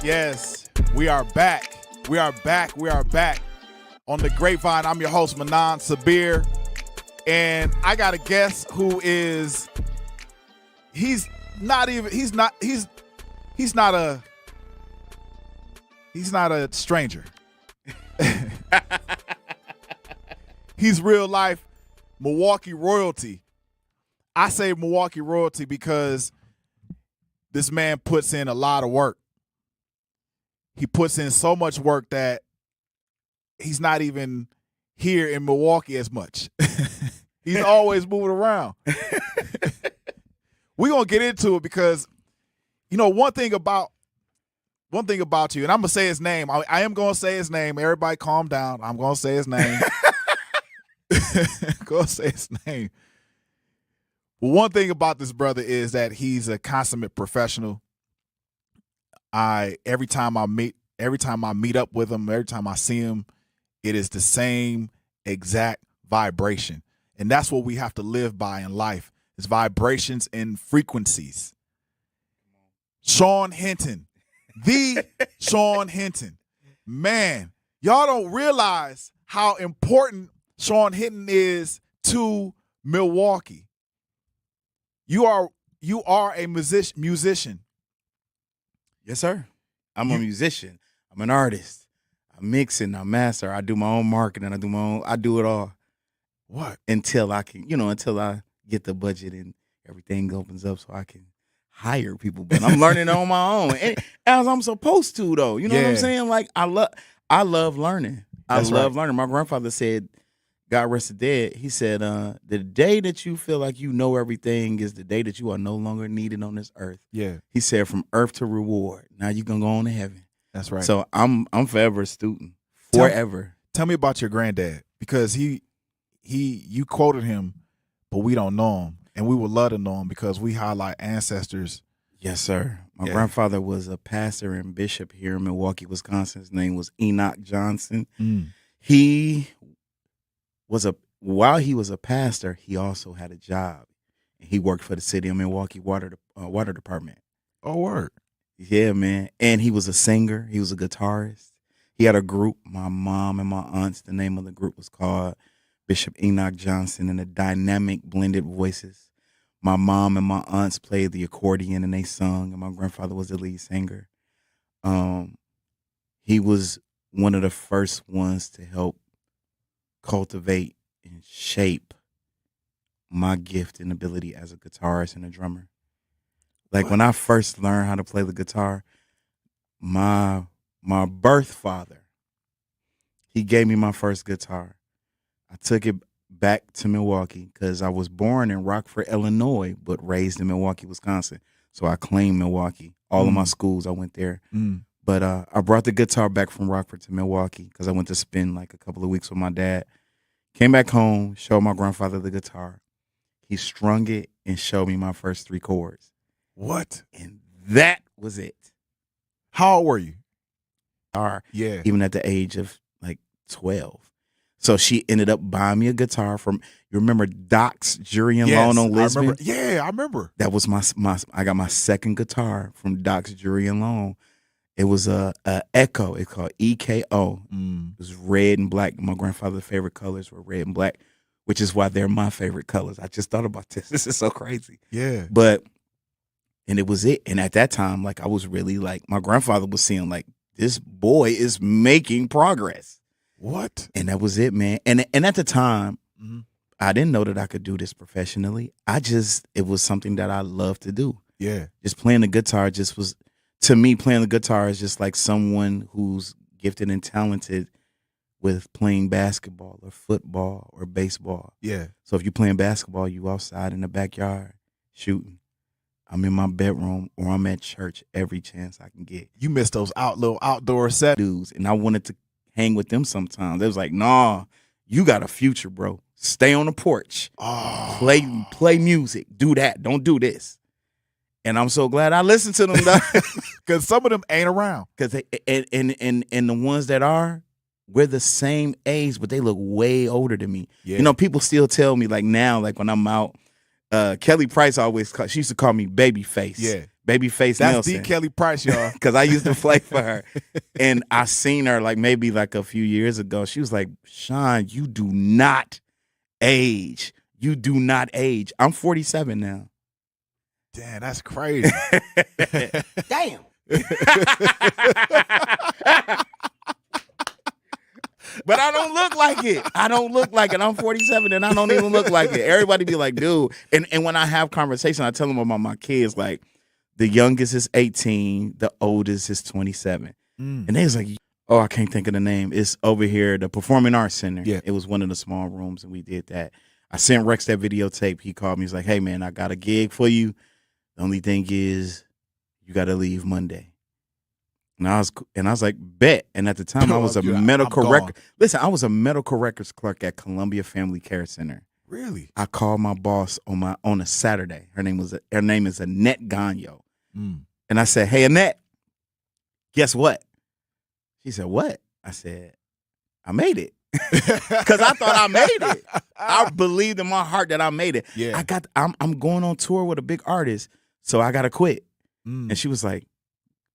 Yes. We are back. We are back on the Grapevine. I'm your host, Manon Sabir. And I got a guest who is, he's not a stranger. He's real life Milwaukee royalty. I say Milwaukee royalty because this man puts in a lot of work. He puts in so much work that he's not even here in Milwaukee as much. He's always moving around. We're going to get into it because, you know, one thing about you, and I'm going to say his name. I am going to say his name. Everybody calm down. I'm going to say his name. Go say his name. Well, one thing about this brother is that he's a consummate professional. Every time I meet up with him, every time I see him, it is the same exact vibration. And that's what we have to live by in life, is vibrations and frequencies. Sean Hinton, the Sean Hinton. Man, y'all don't realize how important Sean Hinton is to Milwaukee. You are a musician. Yes, sir. I'm a musician. I'm an artist. I mix and I master. I do my own marketing. I do it all. What? Until I get the budget and everything opens up so I can hire people. But I'm learning on my own. And as I'm supposed to, though. You know what I'm saying? Like I love learning. I love learning. My grandfather said, God rest his dead, he said, the day that you feel like you know everything is the day that you are no longer needed on this earth. Yeah. He said, from earth to reward. Now you can go on to heaven. That's right. So I'm forever a student. Forever. Tell me about your granddad, because you quoted him, but we don't know him. And we would love to know him because we highlight ancestors. Yes, sir. My grandfather was a pastor and bishop here in Milwaukee, Wisconsin. His name was Enoch Johnson. While he was a pastor, he also had a job. He worked for the city of Milwaukee water department. Oh, word. Yeah, man. And he was a singer. He was a guitarist. He had a group, my mom and my aunts. The name of the group was called Bishop Enoch Johnson and the Dynamic Blended Voices. My mom and my aunts played the accordion and they sung, and my grandfather was the lead singer. He was one of the first ones to help cultivate and shape my gift and ability as a guitarist and a drummer. Like when I first learned how to play the guitar, my birth father, he gave me my first guitar. I took it back to Milwaukee because I was born in Rockford, Illinois, but raised in Milwaukee, Wisconsin. So I claimed Milwaukee. All of my schools, I went there. But I brought the guitar back from Rockford to Milwaukee because I went to spend like a couple of weeks with my dad. Came back home, showed my grandfather the guitar. He strung it and showed me my first 3 chords. What? And that was it. How old were you? Yeah. Even at the age of like 12. So she ended up buying me a guitar from, you remember Doc's Jury and Loan on Lisbon? I remember. That was I got my second guitar from Doc's Jury and Loan. It was a Echo. It's called EKO. It was red and black. My grandfather's favorite colors were red and black, which is why they're my favorite colors. I just thought about this. This is so crazy. Yeah. And it was it. And at that time, like I was really like, my grandfather was seeing like, this boy is making progress. What? And that was it, man. And at the time, I didn't know that I could do this professionally. It was something that I loved to do. Yeah. Just playing the guitar to me, playing the guitar is just like someone who's gifted and talented with playing basketball or football or baseball. Yeah. So if you're playing basketball, you outside in the backyard shooting. I'm in my bedroom or I'm at church every chance I can get. You miss those little outdoor set dudes, and I wanted to hang with them sometimes. They was like, nah, you got a future, bro. Stay on the porch. Oh. Play music. Do that. Don't do this. And I'm so glad I listened to them, because some of them ain't around. Because and the ones that are, we're the same age, but they look way older than me. Yeah. You know, people still tell me like now, like when I'm out, Kelly Price she used to call me Babyface. Yeah. Babyface That's Nelson. the Kelly Price, y'all. Because I used to play for her. And I seen her like maybe like a few years ago. She was like, Sean, you do not age. You do not age. I'm 47 now. Damn, that's crazy. Damn. But I don't look like it. I don't look like it. I'm 47 and I don't even look like it. Everybody be like, dude. And when I have conversation, I tell them about my kids, like the youngest is 18, the oldest is 27. And they was like, oh, I can't think of the name. It's over here, the Performing Arts Center. Yeah. It was one of the small rooms and we did that. I sent Rex that videotape. He called me. He's like, hey, man, I got a gig for you. The only thing is you got to leave Monday. And I was like, bet. And at the time, I was a medical record. Listen, I was a medical records clerk at Columbia Family Care Center. Really? I called my boss on a Saturday. Her name is Annette Gagno. And I said, hey, Annette, guess what? She said, what? I said, I made it. Because I thought I made it. I believed in my heart that I made it. Yeah. I'm going on tour with a big artist, so I got to quit. And she was like,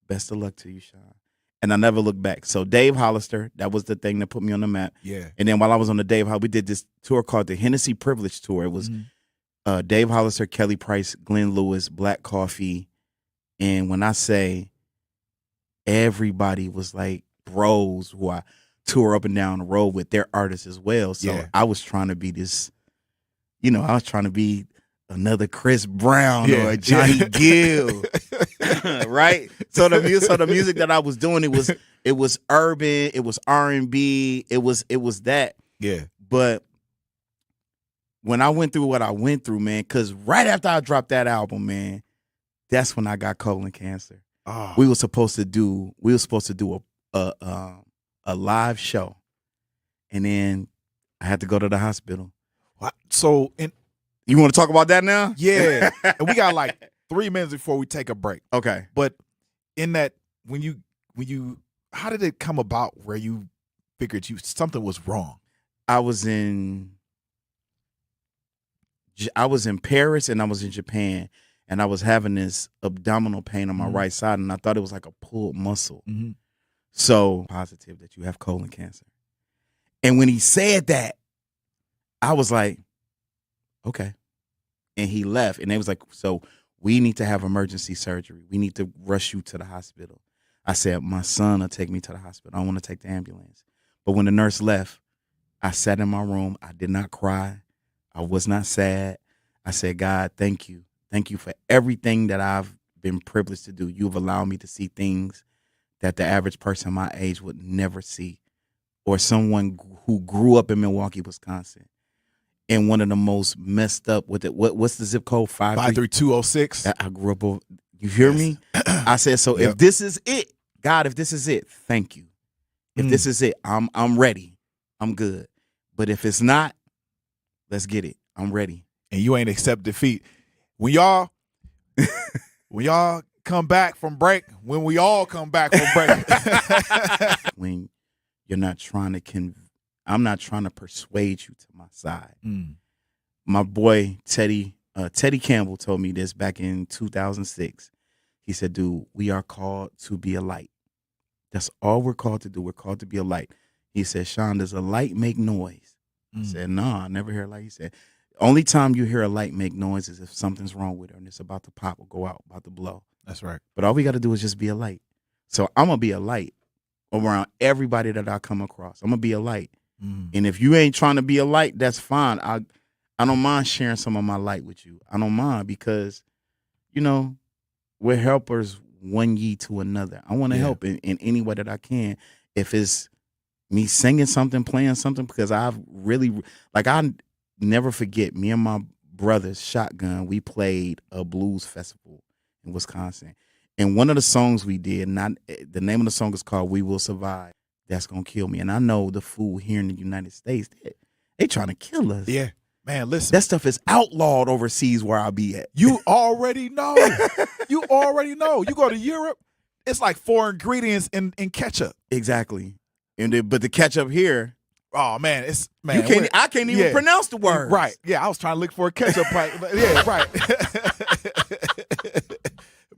best of luck to you, Sean. And I never looked back. So Dave Hollister, that was the thing that put me on the map. Yeah. And then while I was on the Dave Hollister, we did this tour called the Hennessy Privilege Tour. It was Dave Hollister, Kelly Price, Glenn Lewis, Black Coffee. And when I say everybody was like bros who I tour up and down the road with, their artists as well. So I was trying to be this, I was trying to be another Chris Brown or a Johnny Gill, right? So the music that I was doing, it was urban, it was R&B, it was that. Yeah. But when I went through what I went through, man, because right after I dropped that album, man, that's when I got colon cancer. Oh. We were supposed to do a live show, and then I had to go to the hospital. So you want to talk about that now? Yeah. And we got like 3 minutes before we take a break. Okay. But in that, when you, how did it come about where you figured something was wrong? I was in Paris and I was in Japan, and I was having this abdominal pain on my right side, and I thought it was like a pulled muscle. So positive that you have colon cancer. And when he said that, I was like, okay. And he left, and they was like, so we need to have emergency surgery. We need to rush you to the hospital. I said, my son will take me to the hospital. I don't want to take the ambulance. But when the nurse left, I sat in my room. I did not cry. I was not sad. I said, God, thank you. Thank you for everything that I've been privileged to do. You've allowed me to see things that the average person my age would never see, or someone who grew up in Milwaukee, Wisconsin, in one of the most messed up with it. What's the zip code? 53206. I grew up. You hear me? I said, so if this is it, God, if this is it, thank you. If this is it, I'm ready. I'm good. But if it's not, let's get it. I'm ready. And you ain't accept defeat. When y'all come back from break, when we all come back from break. When you're not trying to I'm not trying to persuade you to my side. My boy Teddy Campbell told me this back in 2006. He said, dude, we are called to be a light. That's all we're called to do. We're called to be a light. He said, Sean, does a light make noise? I said, no, I never hear a light. He said, only time you hear a light make noise is if something's wrong with it and it's about to pop or go out, about to blow. That's right. But all we got to do is just be a light. So I'm going to be a light around everybody that I come across. I'm going to be a light. And if you ain't trying to be a light, that's fine. I don't mind sharing some of my light with you. I don't mind because, we're helpers one ye to another. I want to help in any way that I can. If it's me singing something, playing something, because I've really, I never forget, me and my brothers, Shotgun, we played a blues festival in Wisconsin. And one of the songs we did, the name of the song is called We Will Survive. That's going to kill me. And I know the food here in the United States, they trying to kill us. Yeah. Man, listen. That stuff is outlawed overseas where I'll be at. You already know. You already know. You go to Europe, it's like 4 ingredients in ketchup. Exactly. But the ketchup here, oh man, I can't even pronounce the word. Right. Yeah, I was trying to look for a ketchup pipe. Yeah, right.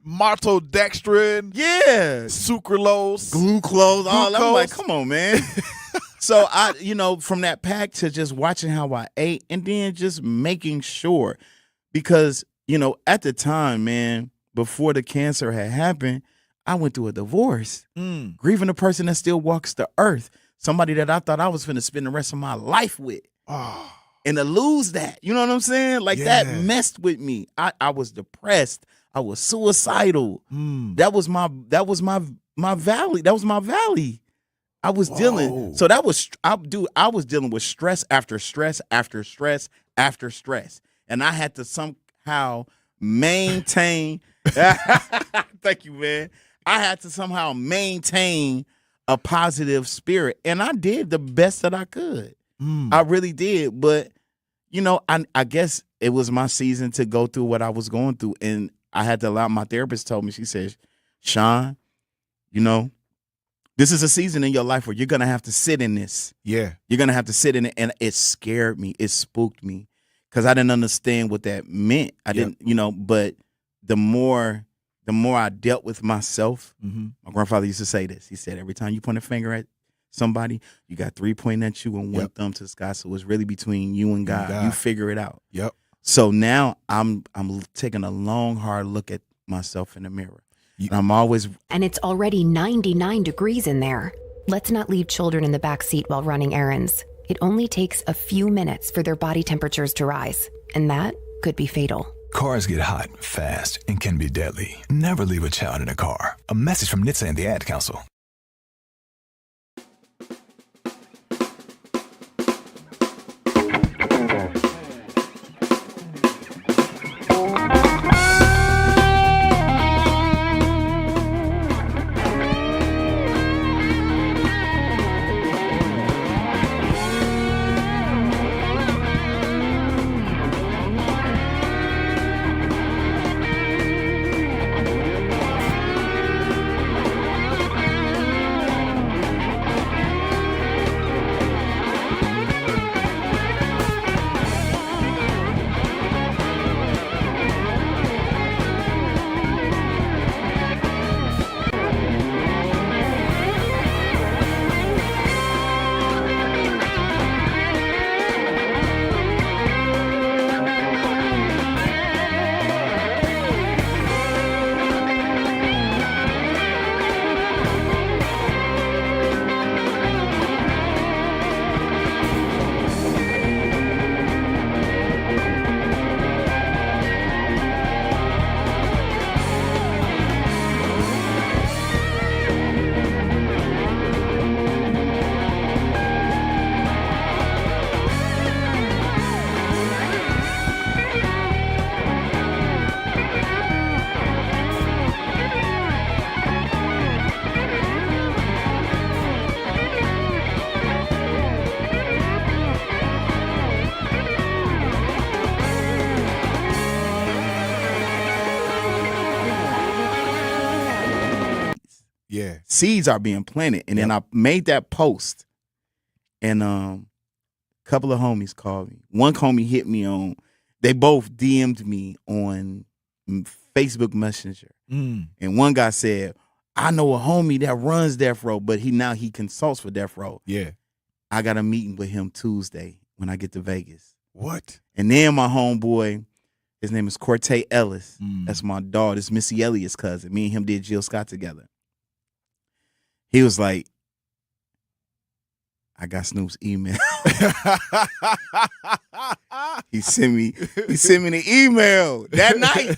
Maltodextrin. Yeah. Sucralose. Glucose. All I'm like, come on, man. So I, from that pack to just watching how I ate and then just making sure, because, at the time, man, before the cancer had happened, I went through a divorce, grieving a person that still walks the earth, somebody that I thought I was going to spend the rest of my life with. Oh. And to lose that, you know what I'm saying? That messed with me. I was depressed. I was suicidal. That was my valley. That was my valley. I was dealing. So I was dealing with stress after stress after stress after stress. And I had to somehow maintain. Thank you, man. I had to somehow maintain a positive spirit. And I did the best that I could. I really did. But, I guess it was my season to go through what I was going through. And I had to allow, my therapist told me, she said, Sean, this is a season in your life where you're going to have to sit in this. Yeah. You're going to have to sit in it. And it scared me. It spooked me because I didn't understand what that meant. I didn't, but the more I dealt with myself, my grandfather used to say this. He said, every time you point a finger at somebody, you got 3 pointing at you and 1 thumb to the sky. So it's really between you and God. You figure it out. Yep. So now I'm taking a long, hard look at myself in the mirror. And I'm always... And it's already 99 degrees in there. Let's not leave children in the back seat while running errands. It only takes a few minutes for their body temperatures to rise, and that could be fatal. Cars get hot, fast, and can be deadly. Never leave a child in a car. A message from NHTSA and the Ad Council. seeds are being planted. And then I made that post, and a couple of homies called me. One homie hit me on, they both DM'd me on Facebook Messenger. And one guy said, I know a homie that runs Death Row, but he consults for Death Row. Yeah. I got a meeting with him Tuesday when I get to Vegas. What? And then my homeboy, his name is Corte Ellis. That's my dog. It's Missy Elliott's cousin. Me and him did Jill Scott together. He was like, I got Snoop's email. He sent me the email that night.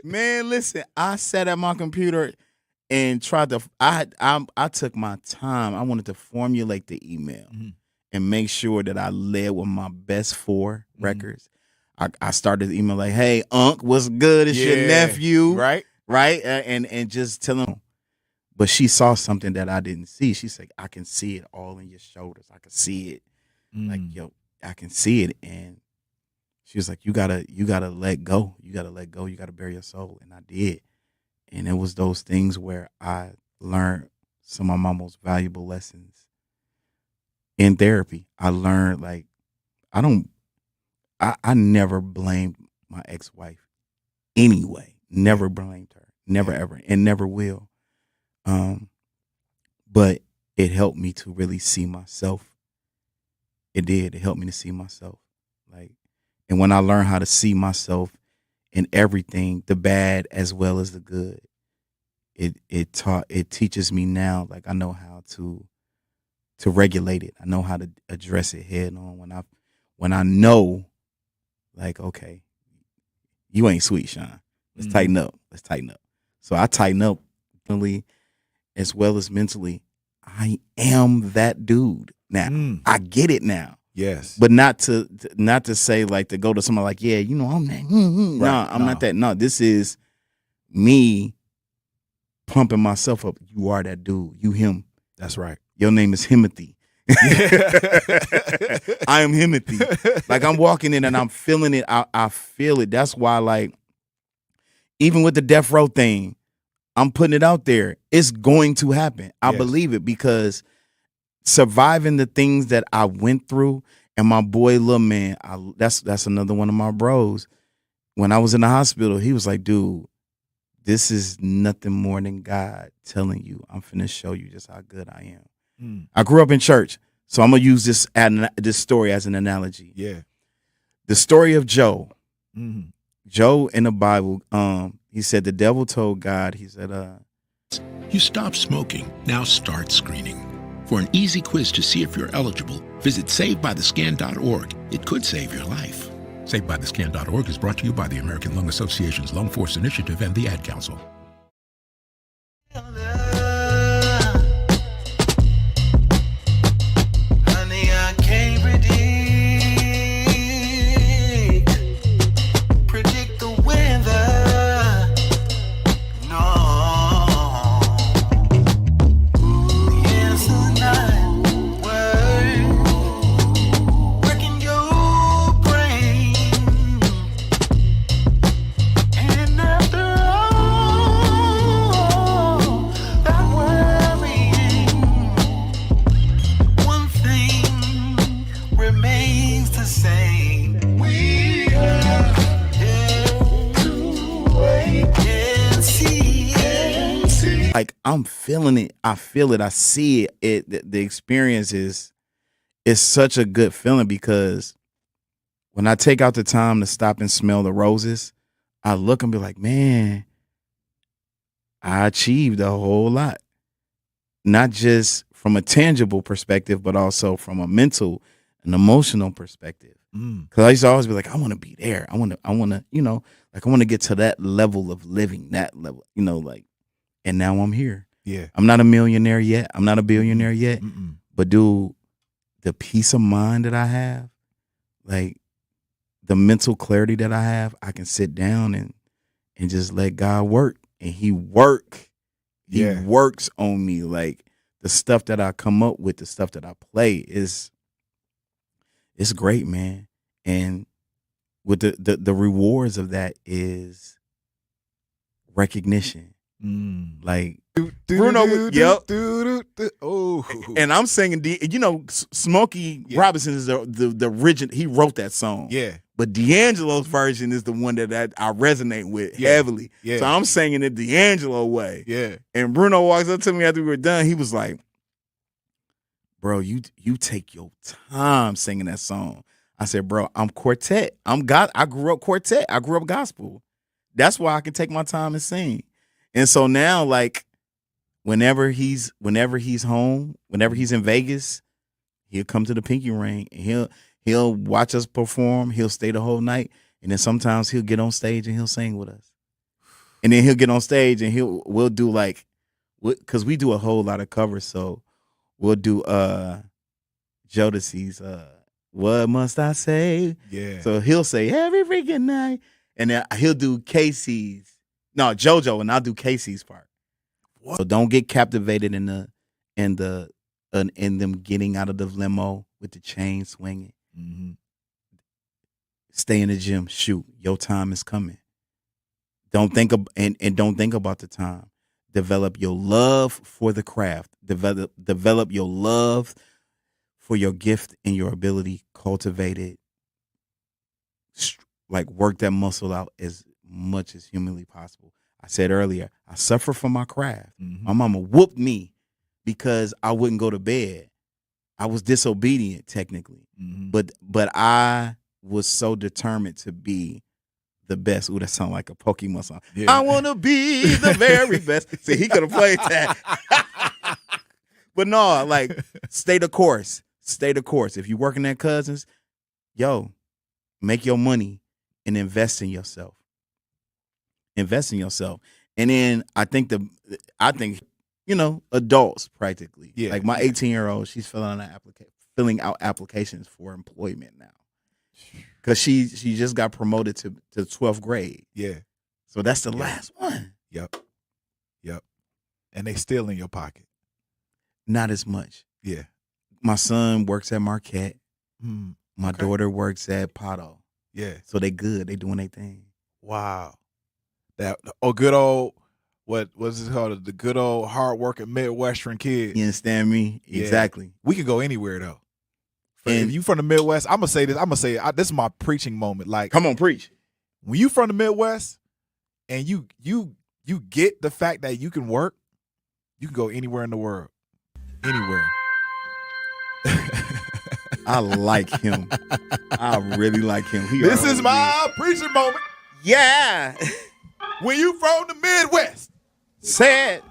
Man, listen, I sat at my computer and tried to, I took my time. I wanted to formulate the email and make sure that I led with my best 4 records. I started the email like, hey, Unc, what's good? It's your nephew. Right. Right? And just tell him. But she saw something that I didn't see. She said, I can see it all in your shoulders. I can see it. Like, yo, I can see it. And she was like, you gotta let go. You gotta let go. You gotta bury your soul. And I did. And it was those things where I learned some of my most valuable lessons in therapy. I learned, like, I never blamed my ex-wife anyway. Never blamed her. Never, ever. And never will. But it helped me to really see myself. It did. It helped me to see myself. Like, and when I learned how to see myself in everything, the bad as well as the good, it teaches me now, like, I know how to regulate it. I know how to address it head on when I know, like, okay, you ain't sweet, Sean. Let's tighten up. Let's tighten up. So I tighten up mentally as well as mentally. I am that dude now. I get it now. Yes. But not to say, like, to go to somebody like, yeah, you know, I'm that. No, I'm not that. No, this is me pumping myself up. You are that dude. You him. That's right. Your name is Himothy. I am Himothy. Like, I'm walking in and I'm feeling it. I feel it. That's why, like, even with the Death Row thing, I'm putting it out there. It's going to happen. I believe it, because surviving the things that I went through, and my boy Lil Man, that's another one of my bros. When I was in the hospital, he was like, dude, this is nothing more than God telling you, I'm finna show you just how good I am. I grew up in church, so I'm gonna use this story as an analogy. Yeah. The story of Joe. Joe in the Bible, he said the devil told God, he said, You stopped smoking. Now start screening. For an easy quiz to see if you're eligible, visit SaveByTheScan.org. It could save your life. SaveByTheScan.org is brought to you by the American Lung Association's Lung Force Initiative and the Ad Council. Honey, I can't predict the weather. No. The answer's not word. Working your brain. And after all that worrying, one thing remains the same. We have to wait and see. like, I'm feeling it. I feel it. I see it. The experience is such a good feeling, because when I take out the time to stop and smell the roses, I look and be like, man, I achieved a whole lot. Not just from a tangible perspective, but also from a mental and emotional perspective. Because I used to always be like, I want to be there. I want to, you know, like, I want to get to that level of living, that level, you know, like, and now I'm here. Yeah. I'm not a millionaire yet. I'm not a billionaire yet. But dude, the peace of mind that I have, like, the mental clarity that I have, I can sit down and just let God work. And he works on me. Like, the stuff that I come up with, the stuff that I play it's great, man. And with the rewards of that is recognition. Like Bruno, yep. Oh, and I'm singing. Smokey Robinson is the original. He wrote that song. Yeah. But D'Angelo's version is the one that I resonate with heavily. Yeah. So I'm singing it D'Angelo way. Yeah. And Bruno walks up to me after we were done. He was like, "Bro, you take your time singing that song." I said, "Bro, I'm quartet. I grew up quartet. I grew up gospel. That's why I can take my time and sing." And so now, like, whenever he's home, whenever he's in Vegas, he'll come to the Pinky Ring and he'll watch us perform. He'll stay the whole night, and then sometimes he'll get on stage and he'll sing with us. And then he'll get on stage and we'll do like, because we do a whole lot of covers, so we'll do Jodeci's "What Must I Say?" Yeah. So he'll say "Every Freaking Night," and then he'll do JoJo, and I'll do Casey's part. What? So don't get captivated in them getting out of the limo with the chain swinging. Mm-hmm. Stay in the gym. Shoot, your time is coming. Don't think about the time. Develop your love for the craft. Develop your love for your gift and your ability. Cultivate it. Like, work that muscle out as much as humanly possible. I said earlier, I suffer from my craft. Mm-hmm. My mama whooped me because I wouldn't go to bed. I was disobedient technically, but I was so determined to be the best. Ooh, that sound like a Pokemon song. Yeah. I want to be the very best. See, he could have played that. But no, like, stay the course. Stay the course. If you're working at Cousins, make your money and invest in yourself. Invest in yourself. And then I think adults practically. Yeah. Like my 18-year-old, she's filling out applications for employment now. Because she just got promoted to 12th grade. Yeah. So that's the last one. Yep. And they still in your pocket. Not as much. Yeah. My son works at Marquette. My Okay. daughter works at Pato. Yeah. So they good. They doing their thing. Wow. Good old, what's it called? The good old hardworking Midwestern kid. You understand me? Yeah. Exactly. We can go anywhere though. And if you from the Midwest, I'm gonna say this. This is my preaching moment. Like, come on, preach. When you from the Midwest and you get the fact that you can work, you can go anywhere in the world. Anywhere. I like him. I really like him. This is my preaching moment. Yeah. When you from the Midwest. Sad.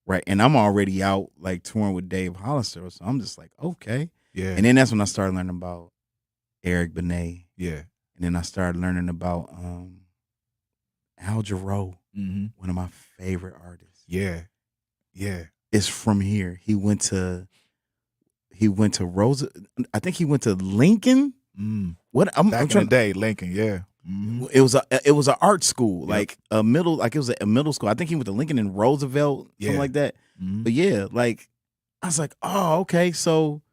Right. And I'm already out like touring with Dave Hollister. So I'm just like, okay. Yeah. And then that's when I started learning about Eric Benet. Yeah. And then I started learning about Al Jarreau, one of my favorite artists. Yeah. Yeah. Is from here. He went to I think he went to Lincoln. Back in the day, Lincoln, yeah. Mm-hmm. It was an art school, like a middle school. I think he went to Lincoln and Roosevelt, something like that. But yeah, like I was like, oh, okay. So,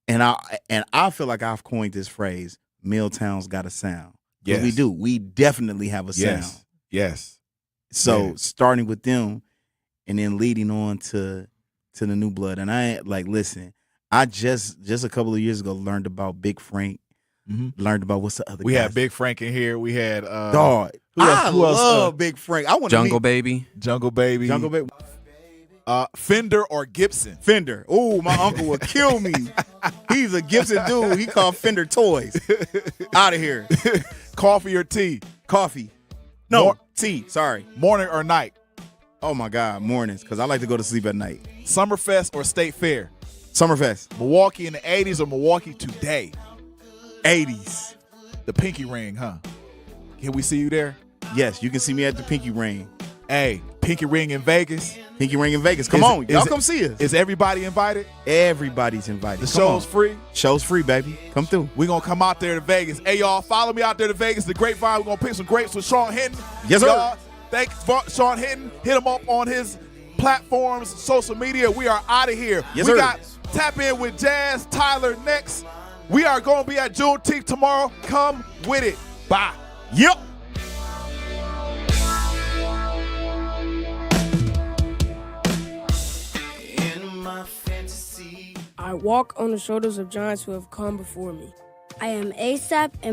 and I feel like I've coined this phrase: Milltown's got a sound. Yes, we do. We definitely have a sound. Yes. So starting with them, and then leading on to the new blood. And I listen. I just a couple of years ago learned about Big Frank. Learned about what's the other. We guys? had Big Frank in here. We had Dog. I love Big Frank. I want Jungle Baby. Jungle Baby. Fender or Gibson? Fender. Oh, my uncle would kill me. He's a Gibson dude. He called Fender toys. Out of here. Coffee or tea? Coffee. No, tea. Sorry. Morning or night? Oh my God, mornings, because I like to go to sleep at night. Summerfest or State Fair? Summerfest. Milwaukee in the 80s or Milwaukee today? 80s. The Pinky Ring, huh? Can we see you there? Yes, you can see me at the Pinky Ring. Hey, Pinky Ring in Vegas. Pinky Ring in Vegas. Come on, y'all come see us. Is everybody invited? Everybody's invited. The show's free? Show's free, baby. Come through. We're going to come out there to Vegas. Hey, y'all, follow me out there to Vegas. The Grapevine. We're going to pick some grapes with Sean Hinton. Yes, sir. Y'all, thanks for Sean Hinton. Hit him up on his platforms, social media. We are out of here. Yes, we sir. got Tap In with Jazz Tyler next. We are going to be at Juneteenth tomorrow. Come with it. Bye. Yep. I walk on the shoulders of giants who have come before me. I am ASAP, and